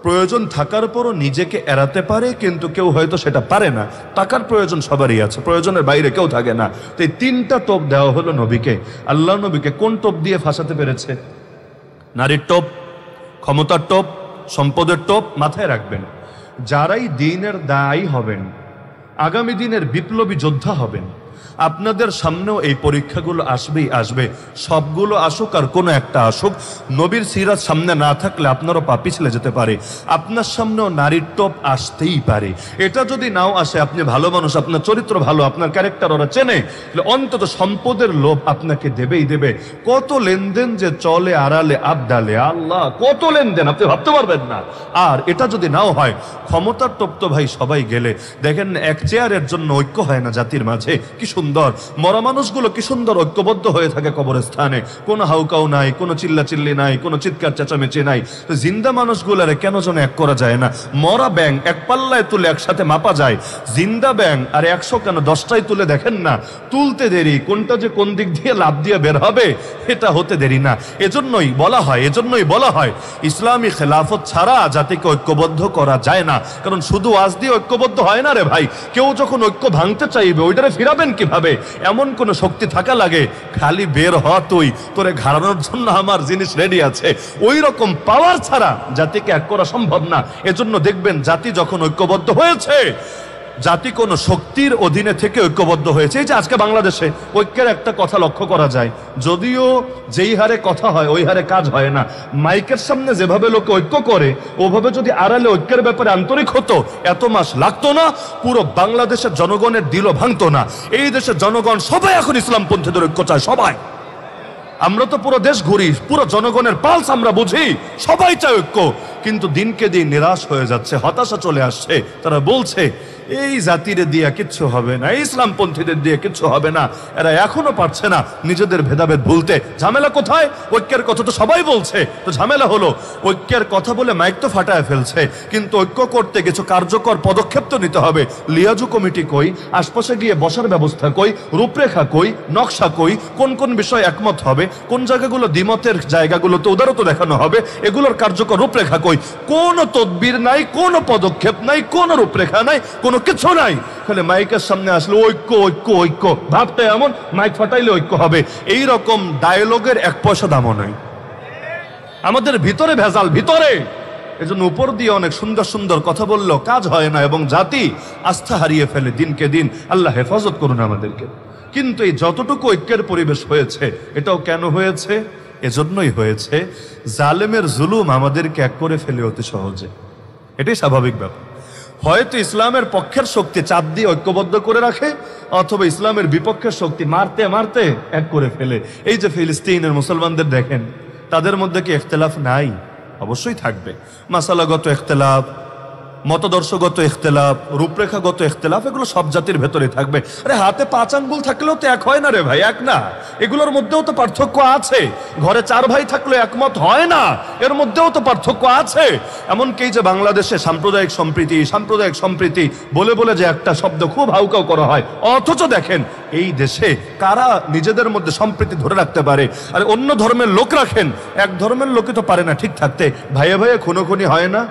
প্রয়োজন থাকার পরও নিজেকে এড়াতে পারে, কিন্তু কেউ হয়তো সেটা পারে না। টাকার প্রয়োজন সবারই আছে, প্রয়োজনের বাইরে কেউ থাকে না। তো এই 3টা টোপ দেওয়া হলো নবীকে। আল্লাহ নবীকে কোন টোপ দিয়ে ফাঁসাতে পেরেছে? নারীর টোপ, ক্ষমতার টোপ, সম্পদের টোপ। মাথায় রাখবেন, যারাই দ্বীনের দায়ী হবেন, আগামী দিনের বিপ্লবী যোদ্ধা হবেন, আপনাদের সামনেও এই পরীক্ষাগুলো আসবেই আসবে। সবগুলো আসুক আর কোনো একটা আসুক, নবীর সিরাত সামনে না থাকলে আপনারও পা পিছলে যেতে পারে। আপনার সামনেও নারীর টোপ আসতেই পারে। এটা যদি নাও আসে, আপনি ভালো মানুষ, আপনার চরিত্র ভালো, আপনার ক্যারেক্টার ওরা চেনে, অন্তত সম্পদের লোভ আপনাকে দেবেই দেবে। কত লেনদেন যে চলে আড়ালে আবডালে, আল্লাহ কত লেনদেন, আপনি ভাবতে পারবেন না। আর এটা যদি নাও হয়, ক্ষমতার টোপ তো ভাই সবাই গেলে। দেখেন, এক চেয়ারের জন্য ঐক্য হয় না জাতির মাঝে, কি সুন্দর মরা মানুষগুলো কি সুন্দর ঐক্যবদ্ধ হয়ে থাকে কবরস্থানে, কোনো হাউকাউ নাই, কোনো চিল্লাচিল্লি নাই, কোনো চিৎকার চেঁচামেচি নাই। তো জিন্দা মানুষগুলারে কেন যেন এক করা যায় না? মরা ব্যাং এক পাল্লায় তুলে একসাথে মাপা যায়, জিন্দা ব্যাং আর 100 কেন 10টাই তুলে দেখেন না, তুলতে দেরি, কোনটা যে কোন দিক দিয়ে লাভ দিয়ে বের হবে এটা হতে দেরি না। এজন্যই বলা হয় ইসলামী খেলাফত ছাড়া জাতিকে ঐক্যবদ্ধ করা যায় না। কারণ শুধু ওয়াজ দিয়ে ঐক্যবদ্ধ হয় না রে ভাই। কেউ যখন ঐক্য ভাঙতে চাইবে, ওইটারে ফিরাবেন কিভাবে? এমন কোন শক্তি থাকা লাগে, খালি বের হ তুই, তোরে ঘাড়ানোর জন্য আমার জিনিস রেডি আছে। ওই রকম পাওয়ার ছাড়া জাতিকে এক করা সম্ভব না। এজন্য দেখবেন, জাতি যখন ঐক্যবদ্ধ হয়েছে, জাতি কোন শক্তির অধীনে থেকে ঐক্যবদ্ধ হয়েছে। এই যে আজকে বাংলাদেশে ঐক্যের একটা কথা লক্ষ্য করা যায়, যদিও যেই হারে কথা হয় ওই হারে কাজ হয় না। মাইকের সামনে যেভাবে লোকে ঐক্য করে, ওভাবে যদি আড়ালে ঐক্যের ব্যাপারে আন্তরিক হতো, এত মাস লাগতো না, পুরো বাংলাদেশের জনগণের দিলও ভাঙতো না। এই দেশের জনগণ সবাই এখন ইসলামপন্থীদের ঐক্য চায়, সবাই। আমরা তো পুরো দেশ ঘুরি, পুরো জনগণের পালস আমরা বুঝি, সবাই চায় ঐক্য। কিন্তু দিনকে দিন নিরাশ হয়ে যাচ্ছে, হতাশা চলে আসছে। তারা বলছে এই জাতিরে দিয়ে কিচ্ছু হবে না, ইসলামপন্থীদের দিয়ে কিচ্ছু হবে না। এরা এখনো পারছে না নিজেদের ভেদাভেদ ভুলতে। ঝামেলা কোথায়? ঐক্যের কথা তো সবাই বলছে, তো ঝামেলা হলো ঐক্যের কথা বলে মাইক তো ফাটায় ফেলছে, কিন্তু ঐক্য করতে কিছু কার্যকর পদক্ষেপ তো নিতে হবে। লিয়াজু কমিটি কই, আশপাশে গিয়ে বসার ব্যবস্থা কই, রূপরেখা কই, নকশা কই, কোন কোন বিষয় একমত হবে, কোন জায়গাগুলো দ্বিমতের জায়গাগুলোতে উদারতা দেখানো হবে, এগুলোর কার্যকর রূপরেখা কই? কোনো তদবির নাই, কোনো পদক্ষেপ নাই, কোনো রূপরেখা নাই, কোনো কিছু নাই। খালি মাইকের সামনে আসলে ঐক্য ঐক্য ঐক্য, ভাবতে এমন মাইক ফাটাইলে ঐক্য হবে। এই রকম ডায়লগের 1 পয়সা দামও নাই। আমাদের ভিতরে ভেজাল, ভিতরে। এজন্য উপর দিয়ে অনেক সুন্দর সুন্দর কথা বললেও কাজ হয় না, এবং জাতি আস্থা হারিয়ে ফেলে দিনকে দিন। আল্লাহ হেফাজত করুন আমাদেরকে। কিন্তু এই যতটুকু ঐক্যের পরিবেশ হয়েছে, এটাও কেন হয়েছে? এজন্যই হয়েছে জালেমের জুলুম আমাদেরকে এক করে ফেলে অতি সহজে। এটাই স্বাভাবিক ব্যাপার। হয়তো ইসলামের পক্ষের শক্তি চাপ দিয়ে ঐক্যবদ্ধ করে রাখে, অথবা ইসলামের বিপক্ষের শক্তি মারতে মারতে এক করে ফেলে। এই যে ফিলিস্তিনের মুসলমানদের দেখেন, তাদের মধ্যে কি ইখতিলাফ নাই? অবশ্যই থাকবে। মাসালাগত ইখতিলাফ, মতদর্শগত ইখতিলাফ, রূপরেখাগত ইখতিলাফ, এগুলো সব জাতির ভেতরে থাকবে। আরে হাতে 5 আঙ্গুল থাকলেও তো এক হয় না রে ভাই, এক না। এগুলোর মধ্যেও তো পার্থক্য আছে। ঘরে 4 ভাই থাকলে একমত হয় না, এর মধ্যেও তো পার্থক্য আছে। এমনকি যে বাংলাদেশে সাম্প্রদায়িক সম্প্রীতি বলে বলে যে একটা শব্দ খুব হাউকাউ করা হয়, অথচ দেখেন এই দেশে কারা নিজেদের মধ্যে সম্প্রীতি ধরে রাখতে পারে? আর অন্য ধর্মের লোক রাখেন, এক ধর্মের লোকই তো পারে না ঠিক থাকতে। ভাইয়ে ভাইয়ে খুনোখুনি হয় না?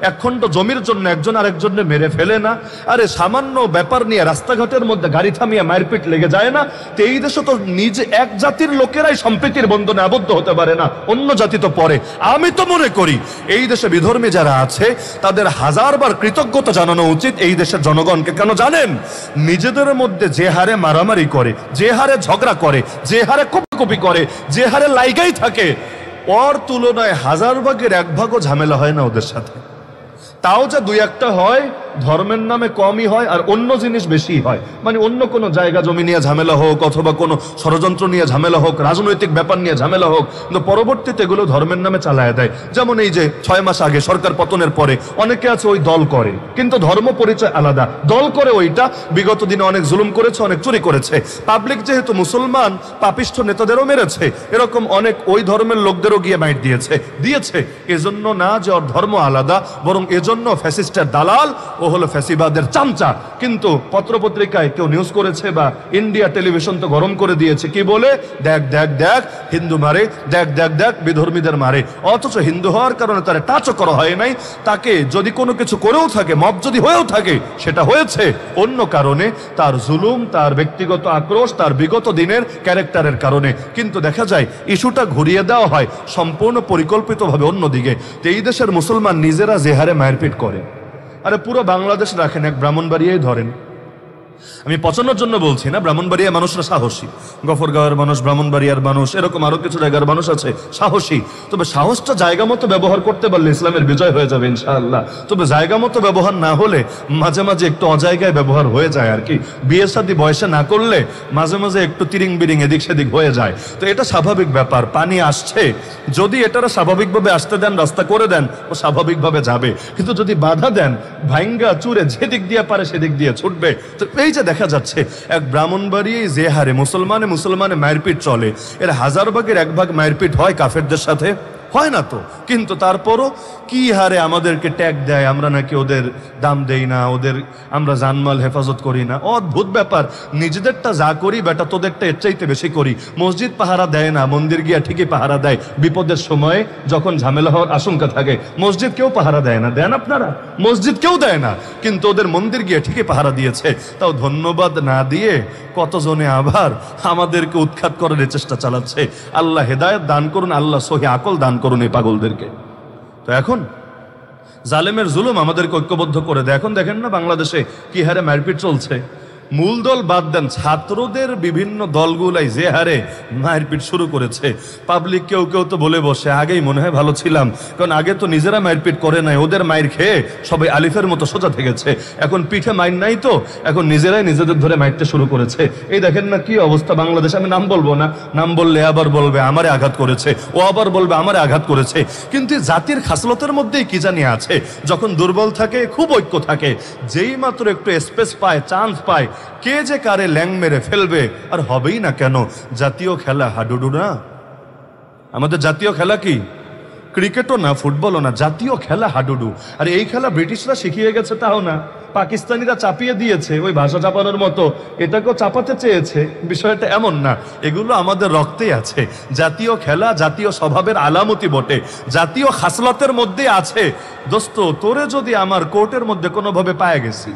এক খণ্ড জমির জন্য একজন আরেকজনকে মেরে ফেলে না? আরে সামান্য ব্যাপার নিয়ে রাস্তাঘাটের মধ্যে গাড়ি থামিয়ে মারপিট লেগে যায় না? তো এই দেশে তো নিজে এক জাতির লোকেরাই সম্প্রীতির বন্ধনে আবদ্ধ হতে পারে না, অন্য জাতি তো পরে। আমি তো মনে করি এই দেশে বিধর্মী যারা আছে তাদের 1000বার কৃতজ্ঞতা জানানো উচিত এই দেশের জনগণকে। কেন জানেন? নিজেদের মধ্যে যে হারে মারামারি করে, যে হারে ঝগড়া করে, যে হারে কপি করে, যে হারে লাইগাই থাকে, ওর তুলনায় 1000 ভাগের 1 ভাগও ঝামেলা হয় না ওদের সাথে। তাও যে 2-1টা হয়, ধর্মের নামে কমই হয়, আর অন্য জিনিস বেশি হয়। মানে অন্য কোনো জায়গা জমি নিয়ে ঝামেলা হোক, অথবা কোনো ষড়যন্ত্র নিয়ে ঝামেলা হোক, রাজনৈতিক ব্যাপার নিয়ে ঝামেলা হোক, কিন্তু পরবর্তীতে এগুলো ধর্মের নামে চালায় দেয়। যেমন এই যে 6 মাস আগে সরকার পতনের পরে অনেকে আছে ওই দল করে, কিন্তু ধর্ম পরিচয় আলাদা। দল করে ওইটা বিগত দিনে অনেক জুলুম করেছে, অনেক চুরি করেছে। পাবলিক যেহেতু মুসলমান, পাপিষ্ঠ নেতাদেরও মেরেছে, এরকম অনেক ওই ধর্মের লোকদেরও গিয়ে মাইট দিয়েছে। এজন্য না যে ওর ধর্ম আলাদা, বরং এজন্য ফ্যাসিস্টের দালাল, ও হলো ফ্যাসিবাদের চামচা। কিন্তু পত্রপত্রিকায় কেউ নিউজ করেছে বা ইন্ডিয়া টেলিভিশন তো গরম করে দিয়েছে, কি বলে? দেখ দেখ দেখ হিন্দু মারে, দেখ দেখ দেখ বিধর্মীদের মারে। অথচ হিন্দু হওয়ার কারণে তার টাচও করা হয় নাই। তাকে যদি কোনো কিছু করেও থাকে, মব যদি হয়েও থাকে, সেটা হয়েছে অন্য কারণে, তার জুলুম, তার ব্যক্তিগত আক্রোশ, তার বিগত দিনের ক্যারেক্টারের কারণে। কিন্তু দেখা যায় ইস্যুটা ঘুরিয়ে দেওয়া হয় সম্পূর্ণ পরিকল্পিতভাবে অন্যদিকে। তো এই দেশের মুসলমান নিজেরা যে হারে মারপিট করে, আরে পুরো বাংলাদেশ রাখেন, এক ব্রাহ্মণবাড়িয়াই ধরেন। আমি পচানোর জন্য বলছি না, ব্রাহ্মণবাড়িয়ার মানুষরা সাহসী, গফরগাঁওয়ের মানুষ, ব্রাহ্মণবাড়িয়ার মানুষ, এরকম আরো কিছু জায়গার মানুষ আছে সাহসী। তবে সাহসটা জায়গা মতো ব্যবহার করতে পারলে ইসলামের বিজয় হয়ে যাবে ইনশাআল্লাহ। তবে জায়গা মতো ব্যবহার না হলে মাঝে মাঝে একটু অজায়গায় ব্যবহার হয়ে যায় আর কি। বিয়ে শাদী বয়সে না করলে মাঝে মাঝে একটু তিরিং বিরিং এদিক সেদিক হয়ে যায়। তো এটা স্বাভাবিক ব্যাপার। পানি আসছে, যদি এটারা স্বাভাবিকভাবে আসতে দেন, রাস্তা করে দেন, ও স্বাভাবিকভাবে যাবে। কিন্তু যদি বাধা দেন, ভাঙ্গা চুরে যেদিক দিয়ে পারে সেদিক দিয়ে ছুটবে। তো এই যে দেখা যাচ্ছে এক ব্রাহ্মণবাড়িয়ায় যে হারে মুসলমানে মারপিট চলে, এর 1000 ভাগের 1 ভাগ মারপিট হয় কাফেরদের সাথে? হয় না তো। কিন্তু তারপরও কি হারে আমাদেরকে ট্যাগ দেয়, আমরা নাকি ওদের দাম দেই না, ওদের আমরা জানমাল হেফাজত করি না। অদ্ভুত ব্যাপার। নিজেদেরটা যা করি বেটা তোদেরটা এর চাইতে বেশি করি। মসজিদ পাহারা দেয় না, মন্দির গিয়া ঠিকই পাহারা দেয় বিপদের সময়ে, যখন ঝামেলা হওয়ার আশঙ্কা থাকে। মসজিদ কেউ পাহারা দেয় না, দেন আপনারা? মসজিদ কেউ দেয় না, কিন্তু ওদের মন্দির গিয়ে ঠিকই পাহারা দিয়েছে। তাও ধন্যবাদ না দিয়ে কতজনে আবার আমাদেরকে উৎখাত করার চেষ্টা চালাচ্ছে। আল্লাহ হেদায়েত দান করুন, আল্লাহ সহি আকল দান করুন এই পাগলদেরকে। তো এখন জালেমের জুলুম আমাদেরকে ঐক্যবদ্ধ করে দেয়। এখন দেখেন না বাংলাদেশে কি হারে মারপিট চলছে। মূল দল বাদ দেন, ছাত্রদের বিভিন্ন দলগুলাই যে হারে মারপিট শুরু করেছে। পাবলিক কেউ কেউ তো বলে বসে, আগেই মনে হয় ভালো ছিলাম, কারণ আগে তো নিজেরা মারপিট করে নাই, ওদের মাইর খেয়ে সবাই আলিফের মতো সোজা থেকেছে। এখন পিঠে মাইর নাই তো, এখন নিজেরাই নিজেদের ধরে মারতে শুরু করেছে। এই দেখেন না কি অবস্থা বাংলাদেশ। আমি নাম বলবো না, নাম বললে আবার বলবে আমারে আঘাত করেছে, ও আবার বলবে আমারে আঘাত করেছে। কিন্তু জাতির খাসলতের মধ্যেই কি জানি আছে, যখন দুর্বল থাকে খুব ঐক্য থাকে, যেই মাত্র একটু স্পেস পায়, চান্স পায়, কে যে কারে ল্যাং মেরে ফেলবে। আর হবেই না কেন? জাতীয় খেলা হাডুডু না? আমাদের জাতীয় খেলা কি? ক্রিকেটও না, ফুটবলও না, জাতীয় খেলা হাডুডু। আর এই খেলা ব্রিটিশরা শিখিয়ে গেছে তাও না, পাকিস্তানিরা চাপিয়ে দিয়েছে ওই ভাষা চাপানোর মতো, এটাকেও চাপাতে চেয়েছে। বিষয়টা এমন না, এগুলো আমাদের রক্তেই আছে। জাতীয় খেলা জাতীয় স্বভাবের আলামতি বটে, জাতীয় খাসলতের মধ্যে আছে। দোস্ত, তোরে যদি আমার কোর্টের মধ্যে কোনোভাবে পায়ে গেছি,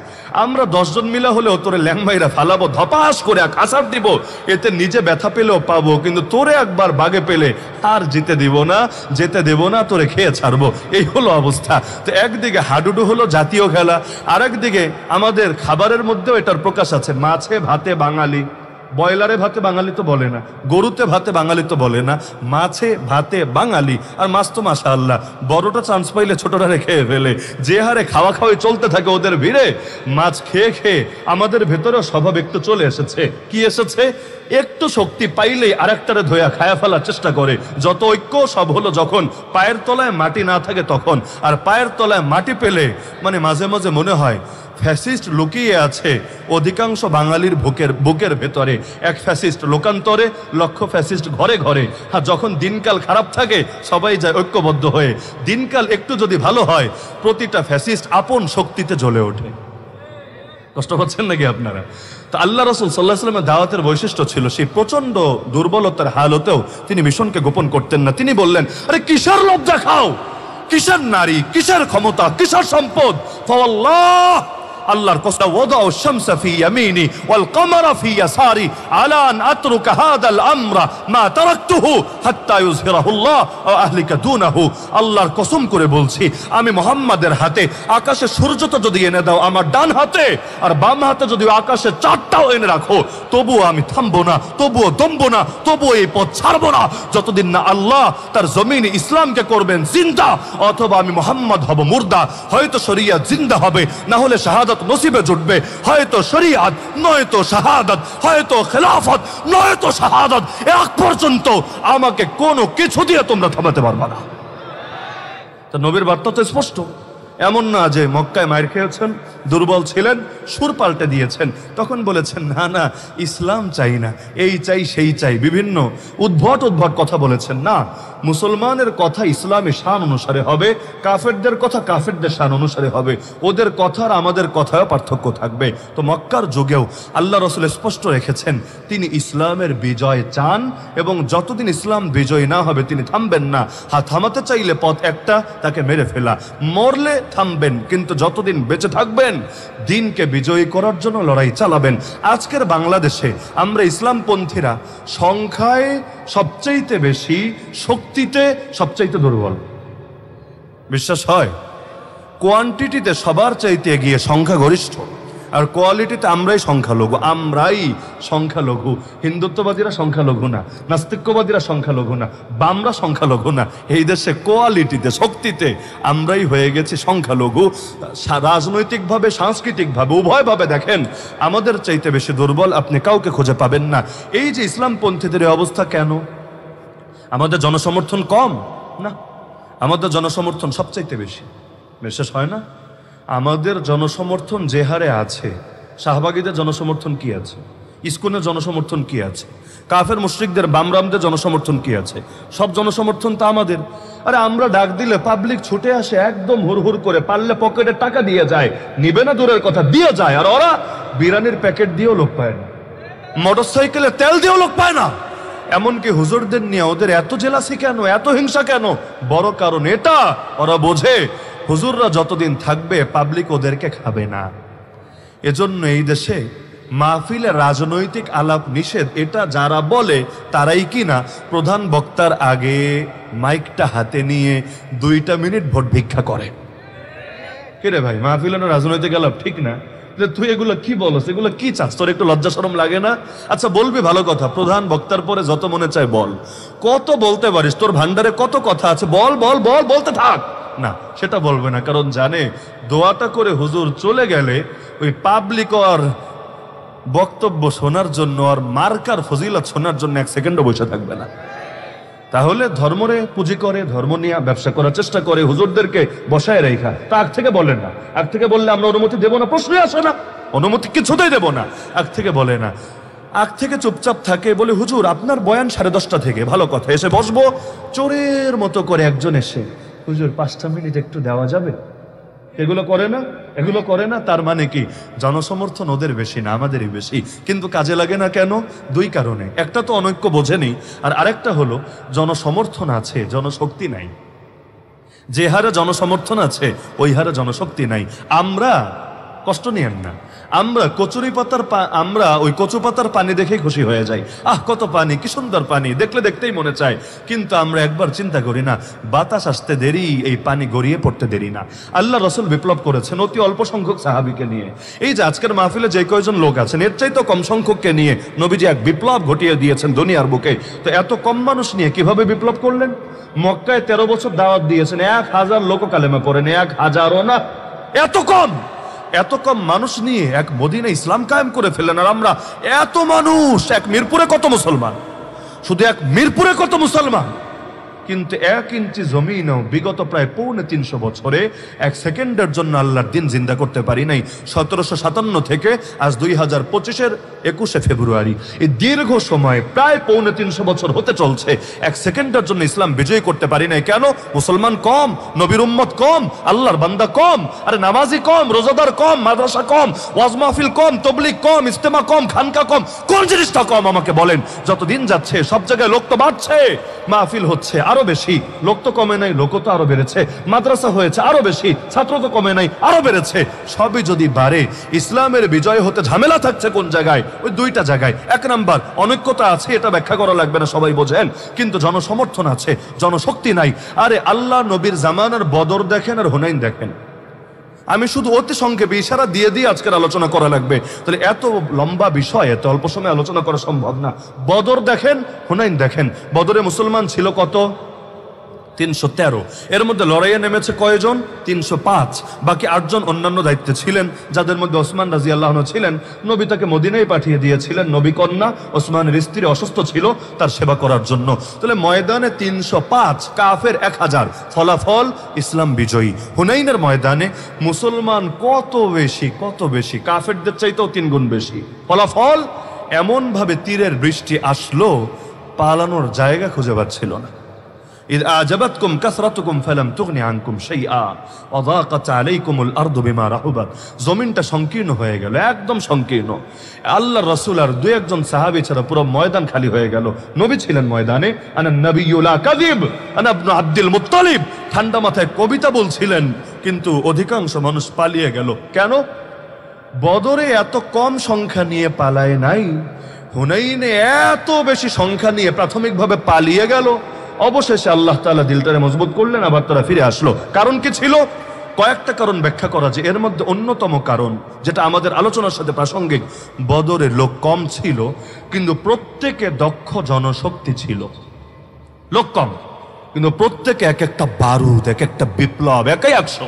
আমরা 10 জন মিলা হলেও তোরে ল্যাংমাইরা ফালাবো, ধপাস করে খাসার দিব, এতে নিজে ব্যথা পেলেও পাবো, কিন্তু তোরে একবার বাগে পেলে আর জিতে দিব না, যেতে দেব না, তোরে খেয়ে ছাড়বো। এই হলো অবস্থা। তো একদিকে হাডুডু হলো জাতীয় খেলা, আর একদিকে আমাদের খাবারের মধ্যেও এটার প্রকাশ আছে। মাছে ভাতে বাঙালি, ব্রয়লারে ভাতে বাঙালি তো বলে না, গরুতে ভাতে বাঙালি তো বলে না, মাছে ভাতে বাঙালি। আর মাছ তো মাশাআল্লাহ বড়টা চান্স পাইলে ছোটরা খেয়ে ফেলে। যে হারে খাওয়া খাওয়াই চলতে থাকে ওদের ভিড়ে, মাছ খেয়ে খেয়ে আমাদের ভেতরেও স্বভাব একটু চলে এসেছে। কি এসেছে? একটু শক্তি পাইলেই আরেকটারে ধোয়া খায়া ফেলার চেষ্টা করে। যত ঐক্য সব হলো যখন পায়ের তলায় মাটি না থাকে তখন। আর পায়ের তলায় মাটি পেলে মানে মাঝে মাঝে মনে হয় ফ্যাসিস্ট লুকিয়ে আছে অধিকাংশ বাঙালির বুকের ভেতরে। এক ফ্যাসিস্ট লোকান্তরে, লক্ষ ফ্যাসিস্ট ঘরে ঘরে। আর যখন দিনকাল খারাপ থাকে সবাই যায় ঐক্যবদ্ধ হয়ে। দিনকাল একটু যদি ভালো হয় প্রতিটা ফ্যাসিস্ট আপন শক্তিতে জ্বলে ওঠে। কষ্ট পাচ্ছেন নাকি আপনারা? তো আল্লাহ রাসূল সাল্লাল্লাহু আলাইহি ওয়াসাল্লামের দাওয়াতের বৈশিষ্ট্য ছিল সেই প্রচন্ড দুর্বলতার হালতেও তিনি মিশনকে গোপন করতেন না। তিনি বললেন, আরে কিসের লজ্জা খাও, কিসের নারী, কিসের ক্ষমতা, কিসের সম্পদ? ফাওয়াল্লাহ, আল্লাহর কসম, ওয়াদাউ শামসা ফি ইয়ামিনি ওয়াল কমারা ফি ইয়াসারি আলা আন আতরুকা হাদাল আমরা মা তারাকতুহু হাত্তা ইউযহিরাহুল্লাহ ওয়া আহলিকা দুনাহু। আল্লাহর কসম করে বলছি, আমি মুহাম্মাদের হাতে আকাশে সূর্যটা যদি এনে দাও আমার ডান হাতে, আর বাম হাতে যদি আকাশে চারটাও এনে রাখো, তবুও আমি থামবো না, তবুও দমবো না, তবুও এই পথ ছাড়বো না যতদিন না আল্লাহ তার জমিনে ইসলামকে করবেন জিন্দা, অথবা আমি মুহাম্মদ হব মুর্দা। হয়তো শরিয়াত জিন্দা হবে, না হলে শাহাদাত নসিবে জুটবে। হয়তো শরিয়াত নয়তো শাহাদাত, হয়তো খেলাফত নয়তো শাহাদাত। এক পর্যন্ত আমাকে কোনো কিছু দিয়ে তোমরা থামাতে পারবে না। তো নবীর বার্তা তো স্পষ্ট। এমন না যে মক্কায় মায়ের খেয়েছেন, দুর্বল ছিলেন, সুর পাল্টে দিয়েছেন, তখন বলেছেন না না ইসলাম চাই না, এই চাই সেই চাই, বিভিন্ন উদ্ভট কথা বলেছেন। না, মুসলমানের কথা ইসলামী শান অনুসারে হবে, কাফেরদের কথা কাফেরদের শান অনুসারে হবে। ওদের কথা আর আমাদের কথায়ও পার্থক্য থাকবে। তো মক্কার যুগেও আল্লাহ রাসূল স্পষ্ট রেখেছেন তিনি ইসলামের বিজয় চান, এবং যতদিন ইসলাম বিজয় না হবে তিনি থামবেন না। থামাতে চাইলে পথ একটা, তাকে মেরে ফেলা। মরলে থামবেন, কিন্তু যতদিন বেঁচে থাকবেন দিনকে বিজয়ী করার জন্য লড়াই চালাবেন। আজকের বাংলাদেশে আমরা ইসলামপন্থীরা সংখ্যায় সবচাইতে বেশি, শক্তিতে সবচাইতে দুর্বল। বিশ্বাস হয়? কোয়ান্টিটিতে সবার চাইতে এগিয়ে সংখ্যাগরিষ্ঠ, আর কোয়ালিটিতে আমরাই সংখ্যালঘু। আমরাই সংখ্যালঘু। হিন্দুত্ববাদীরা সংখ্যালঘু না, নাস্তিক্যবাদীরা সংখ্যালঘু না, বামরা সংখ্যালঘু না। এই দেশে কোয়ালিটিতে, শক্তিতে আমরাই হয়ে গেছি সংখ্যালঘু। রাজনৈতিকভাবে, সাংস্কৃতিকভাবে, উভয়ভাবে দেখেন আমাদের চাইতে বেশি দুর্বল আপনি কাউকে খুঁজে পাবেন না। এই যে ইসলামপন্থীদের অবস্থা কেন? আমাদের জনসমর্থন কম না, আমাদের জনসমর্থন সবচাইতে বেশি। বিশ্বাস হয় না? আমাদের জনসমর্থন যে হারে আছে, শাহবাগীদের জনসমর্থন কি আছে, ইসকনের জনসমর্থন কি আছে, কাফের মুশরিকদের, বামরামদের জনসমর্থন কি আছে? সব জনসমর্থন তো আমাদের। আরে আমরা ডাক দিলে পাবলিক ছুটে আসে একদম হুড়হুড় করে, পারলে পকেটে টাকা দিয়ে যায়, নিবে না দূরের কথা, দিয়ে যায়। আর ওরা বিরিয়ানির প্যাকেট দিয়েও লোক পায় না, মোটরসাইকেলে তেল দিয়েও লোক পায় না। এমনকি হুজুরদের নিয়ে ওদের এত জেলাসি কেন, এত হিংসা কেন? বড় কারণ এটা, ওরা বোঝে হুজুররা যতদিন থাকবে পাবলিক ওদেরকে খাবে না। এজন্য এই দেশে মাহফিলে রাজনৈতিক আলাপ নিষেধ, এটা যারা বলে তারাই কিনা প্রধান বক্তার আগে মাইকটা হাতে নিয়ে 2 মিনিট ভোট ভিক্ষা করে। কিরে ভাই, মাহফিলে রাজনৈতিক আলাপ ঠিক না, তুই এগুলো কি বলস, এগুলো কি চাস, তোর একটু লজ্জা শরম লাগে না? আচ্ছা বলবি, ভালো কথা, প্রধান বক্তার পরে যত মনে চায় বল, কত বলতে পারিস, তোর ভান্ডারে কত কথা আছে, বল বল বল, বলতে থাক। না, সেটা বলবে না, কারণ জানে দোয়াটা করে হুজুর চলে গেলে ওই পাবলিক আর বক্তব্য শোনার জন্য আর মার্কার ফজিলত শোনার জন্য 1 সেকেন্ডও বসে থাকবে না। তাহলে ধর্মরে পুঁজি করে, ধর্ম নিয়ে ব্যবসা করার চেষ্টা করে, হুজুরদেরকে বসায় রেখা। তা আগ থেকে বলেন না, আগ থেকে বললে আমরা অনুমতি দেবো না, প্রশ্নই আসে না, অনুমতি কিছুতেই দেবো না। আগ থেকে বলে না, আগ থেকে চুপচাপ থাকে, বলে হুজুর আপনার বয়ান 10:30 থেকে, ভালো কথা, এসে বসবো। চোরের মতো করে একজন এসে, হুজুর 5টা মিনিট একটু দেওয়া যাবে? এগুলো করে না, এগুলো করে না। তার মানে কি জনসমর্থন ওদের বেশি না, আমাদেরই বেশি। কিন্তু কাজে লাগে না কেন? 2 কারণে। একটা তো অনৈক্য বোঝেনি, আর আরেকটা হলো জনসমর্থন আছে, জনশক্তি নাই। যে হারে জনসমর্থন আছে ওই হারে জনশক্তি নাই। আমরা, কষ্ট নিয়েন না, আমরা আমরা ওই কচু পাতার পানি দেখেই খুশি হয়ে যাই, কত পানি, কি সুন্দর পানি, দেখলে দেখতেই মনে চায়। কিন্তু আমরা একবার চিন্তা করি না, বাতাস আসতে দেরি, এই পানি গড়িয়ে পড়তে দেরি না। আল্লাহ রসুল বিপ্লব করেছেন অতি অল্প সংখ্যক সাহাবীকে নিয়ে। এই যে আজকের মাহফিলে যে কয়জন লোক আছেন, এর চাইতে কম সংখ্যককে নিয়ে নবীজি এক বিপ্লব ঘটিয়ে দিয়েছেন দুনিয়ার বুকে। তো এত কম মানুষ নিয়ে কিভাবে বিপ্লব করলেন? মক্কায় 13 বছর দাওয়াত দিয়েছেন, 1000 লোক কালেমা পড়েন, 1000ও না, এত কম মানুষ নিয়ে এক মদিনা ইসলাম কায়েম করে ফেললেন। আর আমরা এত মানুষ, এক মিরপুরে কত মুসলমান, শুধু এক মিরপুরে কত মুসলমান, কিন্তু 1 ইঞ্চি জমিনও বিগত প্রায় 350 বছরে 1 সেকেন্ডের জন্য আল্লাহর দিন জিন্দা করতে পারি নাই। 1757 থেকে আজ 2025-এর 21শে ফেব্রুয়ারি, এই দীর্ঘ সময় প্রায় 350 বছর হতে চলছে, 1 সেকেন্ডের জন্য ইসলাম বিজয় করতে পারি নাই। কেন? মুসলমান কম, নবীর উম্মত কম, আল্লাহর বান্দা কম, আরে নামাজি কম, রোজাদার কম, মাদ্রাসা কম, ওয়াজ মাহফিল কম, তাবলীগ কম, ইজতেমা কম, খানকা কম, কোন জিনিসটা কম আমাকে বলেন? যত দিন যাচ্ছে সব জায়গায় লোক তো বাড়ছে, মাহফিল হচ্ছে আরো বেশি, লোক তো কমে নাই, লোক তো আরো বেড়েছে, মাদ্রাসা হয়েছে আরো বেশি, ছাত্র তো কমে নাই, আরো বেড়েছে। সবই যদি বাড়ে, ইসলামের বিজয় হতে ঝামেলা থাকছে কোন জায়গায়? ওই 2টা জায়গায়। 1 নাম্বার, অনৈক্যতা আছে, এটা ব্যাখ্যা করা লাগবে না, সবাই বোঝেন, কিন্তু জনসমর্থন আছে, জনশক্তি নাই। আরে আল্লাহ নবীর জামানার বদর দেখেন আর হুনাইন দেখেন। আমি শুধু অতি সংক্ষেপে ইশারা দিয়ে আজকের আলোচনা করা লাগবে, তাহলে এত লম্বা বিষয় এত অল্প সময় আলোচনা করা সম্ভব না। বদর দেখেন, হুনাইন দেখেন। বদরে মুসলমান ছিল কত? 313। এর মধ্যে লড়াইয়ে নেমেছে কয়জন? 305। বাকি 8 জন অন্যান্য দায়িত্বে ছিলেন, যাদের মধ্যে ওসমান রাদিয়াল্লাহু আনহু ছিলেন। নবী তাকে মদিনায় পাঠিয়ে দিয়েছিলেন, নবী কন্যা ওসমানের স্ত্রী অসুস্থ ছিল, তার সেবা করার জন্য। তাহলে ময়দানে 305, কাফের 1000, ফলাফল ইসলাম বিজয়ী। হুনাইনের ময়দানে মুসলমান কত বেশি, কাফেরদের চাইতেও 3 গুণ বেশি। ফলাফল এমন ভাবে তীরের বৃষ্টি আসলো, পালানোর জায়গা খুঁজে পাচ্ছিল না। إذ أعجبتكم كثرتكم فلم تغن عنكم شيئا وضاقت عليكم الأرض بما رحبت। জমিনটা সংকীর্ণ হয়ে গেল, একদম সংকীর্ণ। আল্লাহর রাসূল আর 2-1 জন সাহাবী ছাড়া পুরো ময়দান খালি হয়ে গেল। নবী ছিলেন ময়দানে, আনা নবিয়্যু লা কাযিব আনা ইবনু আব্দুল মুত্তালিব, ঠান্ডা মাথায় কবিতা বলছিলেন, কিন্তু অধিকাংশ মানুষ পালিয়ে গেল। কেন? বদরে এত কম সংখ্যা নিয়ে পালায় নাই, হুনাইনে এত বেশি সংখ্যা নিয়ে প্রাথমিকভাবে পালিয়ে গেল। অবশেষে আল্লাহ তাআলা দিলটারে মজবুত করলেন, আবার তারা ফিরে আসলো। কারণ কি ছিল? কয়েকটা কারণ ব্যাখ্যা করা যায়। এর মধ্যে অন্যতম কারণ, যেটা আমাদের আলোচনার সাথে প্রাসঙ্গিক, বদরে লোক কম ছিল, কিন্তু প্রত্যেকে দক্ষ জনশক্তি ছিল। লোক কম, কিন্তু প্রত্যেকে এক একটা বারুদ, এক একটা বিপ্লব, একাই 100।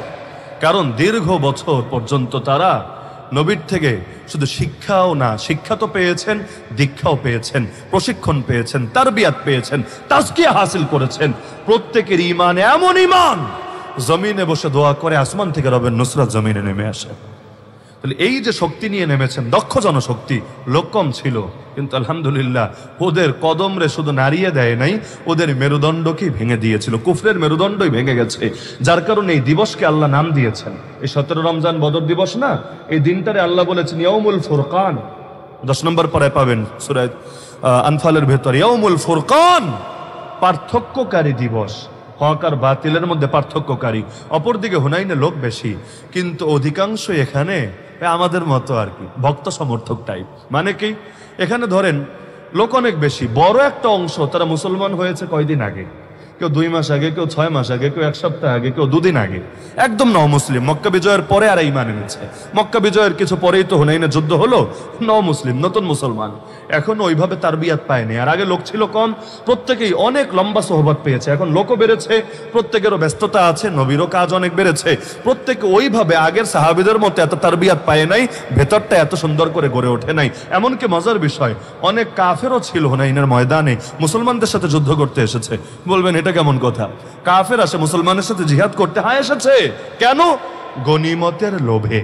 কারণ দীর্ঘ বছর পর্যন্ত তারা নবীর থেকে শুধু শিক্ষাও না, শিক্ষা তো পেয়েছেন, দীক্ষাও পেয়েছেন, প্রশিক্ষণ পেয়েছেন, তারবিয়াত পেয়েছেন, তাজকিয়া হাসিল করেছেন। প্রত্যেকের ঈমান এমন ঈমান, জমিনে বসে দোয়া করে আসমান থেকে রবের নুসরাত জমিনে নেমে আসে। তাহলে এই যে শক্তি নিয়ে নেমেছেন, দক্ষ জনশক্তি, লোক কম ছিল, কিন্তু আলহামদুলিল্লাহ ওদের কদমরে শুধু নাড়িয়ে দেয় নাই, ওদের মেরুদণ্ডকেই ভেঙে দিয়েছিল। কুফরের মেরুদণ্ডই ভেঙে গেছে, যার কারণে এই দিবসকে আল্লাহ নাম দিয়েছেন। এই 17 রমজান বদর দিবস না, এই দিনটারে আল্লাহ বলেছেন ইয়াউমুল ফুরকান। 10 নম্বর পারায় পাবেন সূরা আনফালের ভেতর, ইয়াউমুল ফুরকান, পার্থক্যকারী দিবস, হক আর বাতিলের মধ্যে পার্থক্যকারী। অপরদিকে হুনাইনে লোক বেশি, কিন্তু অধিকাংশ এখানে আমাদের মতো আর কি, ভক্ত সমর্থক টাইপ। মানে কি, এখানে ধরেন লোক অনেক বেশি, বড় একটা অংশ তারা মুসলমান হয়েছে কয়দিন আগে, কেউ 2 মাস আগে, কেউ 6 মাস আগে, কেউ 1 সপ্তাহ আগে, কেউ 2 দিন আগে, একদম নও মুসলিম। মক্কা বিজয়ের পরে আর ঈমান এনেছে। মক্কা বিজয়ের কিছু পরেই তো হুনাইনের যুদ্ধ হলো, নও মুসলিম, নতুন মুসলমান, এখন ওইভাবে তারবিয়াত পায়নি। আর আগে লোক ছিল কম, প্রত্যেকেই অনেক লম্বা সোহবত পেয়েছে। এখন লোকও বেড়েছে, প্রত্যেকেরও ব্যস্ততা আছে, নবীরও কাজ অনেক বেড়েছে, প্রত্যেকে ওইভাবে আগের সাহাবীদের মতো এত তারবিয়াত পায় নাই, ভেতরটা এত সুন্দর করে গড়ে ওঠে নাই। এমনকি মজার বিষয়, অনেক কাফেরও ছিল হুনাইনের ময়দানে, মুসলমানদের সাথে যুদ্ধ করতে এসেছে। বলবেন এটা কেমন কথা? কাফের আসে মুসলমানের সাথে জিহাদ করতে? হ্যাঁ এসেছে। কেন? গনিমতের লোভে।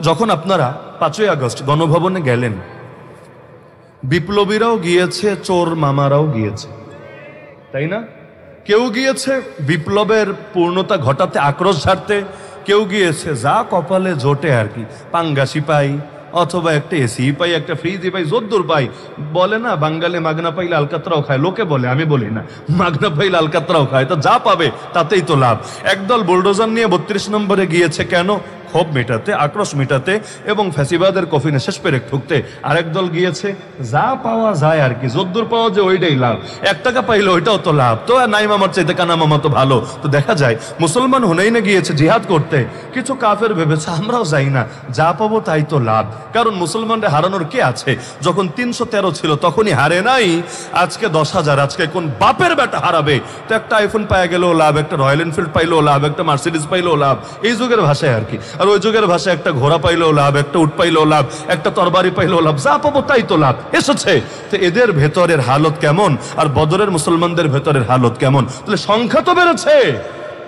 যখন আপনারা 5ই আগস্ট গণভবনে গেলেন, বিপ্লবীরাও গিয়েছে, চোর মামারাও গিয়েছে, তাই না? কেউ গিয়েছে বিপ্লবের পূর্ণতা ঘটাতে, আক্রোশ ঝাড়তে, কেউ গিয়েছে যা কপালে জোটে আর কি, পাঙ্গাসি পাই, অথবা একটা এসি পাই, একটা ফ্রিজই পাই, যদ্দূর পাই। বলে না বাঙালি মাগনা পাইলে আলকাতরাও খায়, লোকে বলে, আমি বলি না, মাগনা পাইলে আলকাতরাও খায়। তো যা পাবে তাতেই তো লাভ। একদল বুলডোজার নিয়ে 32 নম্বরে গিয়েছে, কেন? ক্ষোভ মেটাতে, আক্রোশ মেটাতে এবং ফ্যাসিবাদের কফিনে শেষ পেরেক ঠুকতে। আরেক দল গিয়েছে যা পাওয়া যায় আর কি, যদ্দূর পাওয়া যায় ওইটাই লাভ, 1 টাকা পাইলে ওইটাও তো লাভ, তো নাই মামার চাইতে কানা মামা তো ভালো। তো দেখা যায় মুসলমান হুনাইনে গিয়েছে জিহাদ করতে, কিছু কাফের ভেবেছে আমরাও যাই না, যা পাবো তাই তো লাভ। কারণ মুসলমানরা হারানোর কে আছে? যখন 313 ছিল তখনই হারে নাই, আজকে 10,000, আজকে কোন বাপের বেটা হারাবে? তো একটা আইফোন পাওয়া গেলেও লাভ, একটা রয়্যাল এনফিল্ড পাইলেও লাভ, একটা মার্সিডিজ পাইলেও লাভ, এই যুগের ভাষায় আর কি। আর ওই যুগের ভাষায় একটা ঘোড়া পাইলেও লাভ, একটা উট পাইলেও লাভ, একটা তরবারি পাইলেও লাভ, যা পাবো তাই তো লাভ এসেছে। তো এদের ভেতরের হালত কেমন আর বদরের মুসলমানদের ভেতরের হালত কেমন? তাহলে সংখ্যা তো বেড়েছে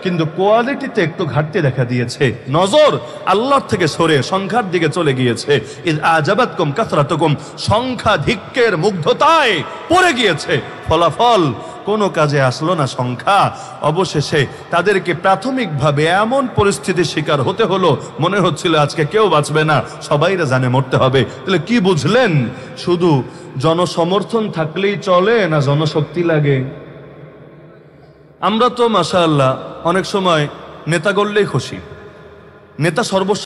কিন্তু কোয়ালিটিতে একটু ঘাটতি দেখা দিয়েছে, নজর আল্লাহর থেকে সরে সংখ্যার দিকে চলে গিয়েছে। ইজ আজাবাতকুম কাসরাতুকুম, সংখ্যাধিক্যের মুগ্ধতায় পড়ে গিয়েছে, ফলাফল কোনো কাজে আসলো না সংখ্যা। অবশেষে তাদেরকে প্রাথমিকভাবে এমন পরিস্থিতির শিকার হতে হলো, মনে হচ্ছিল আজকে কেউ বাঁচবে না, সবাইরা জানে মরতে হবে। তাহলে কি বুঝলেন? শুধু জনসমর্থন থাকলেই চলে না জনশক্তি লাগে? আমরা তো মাশাআল্লাহ অনেক সময় নেতা গড়লেই খুশি, নেতা সর্বস্ব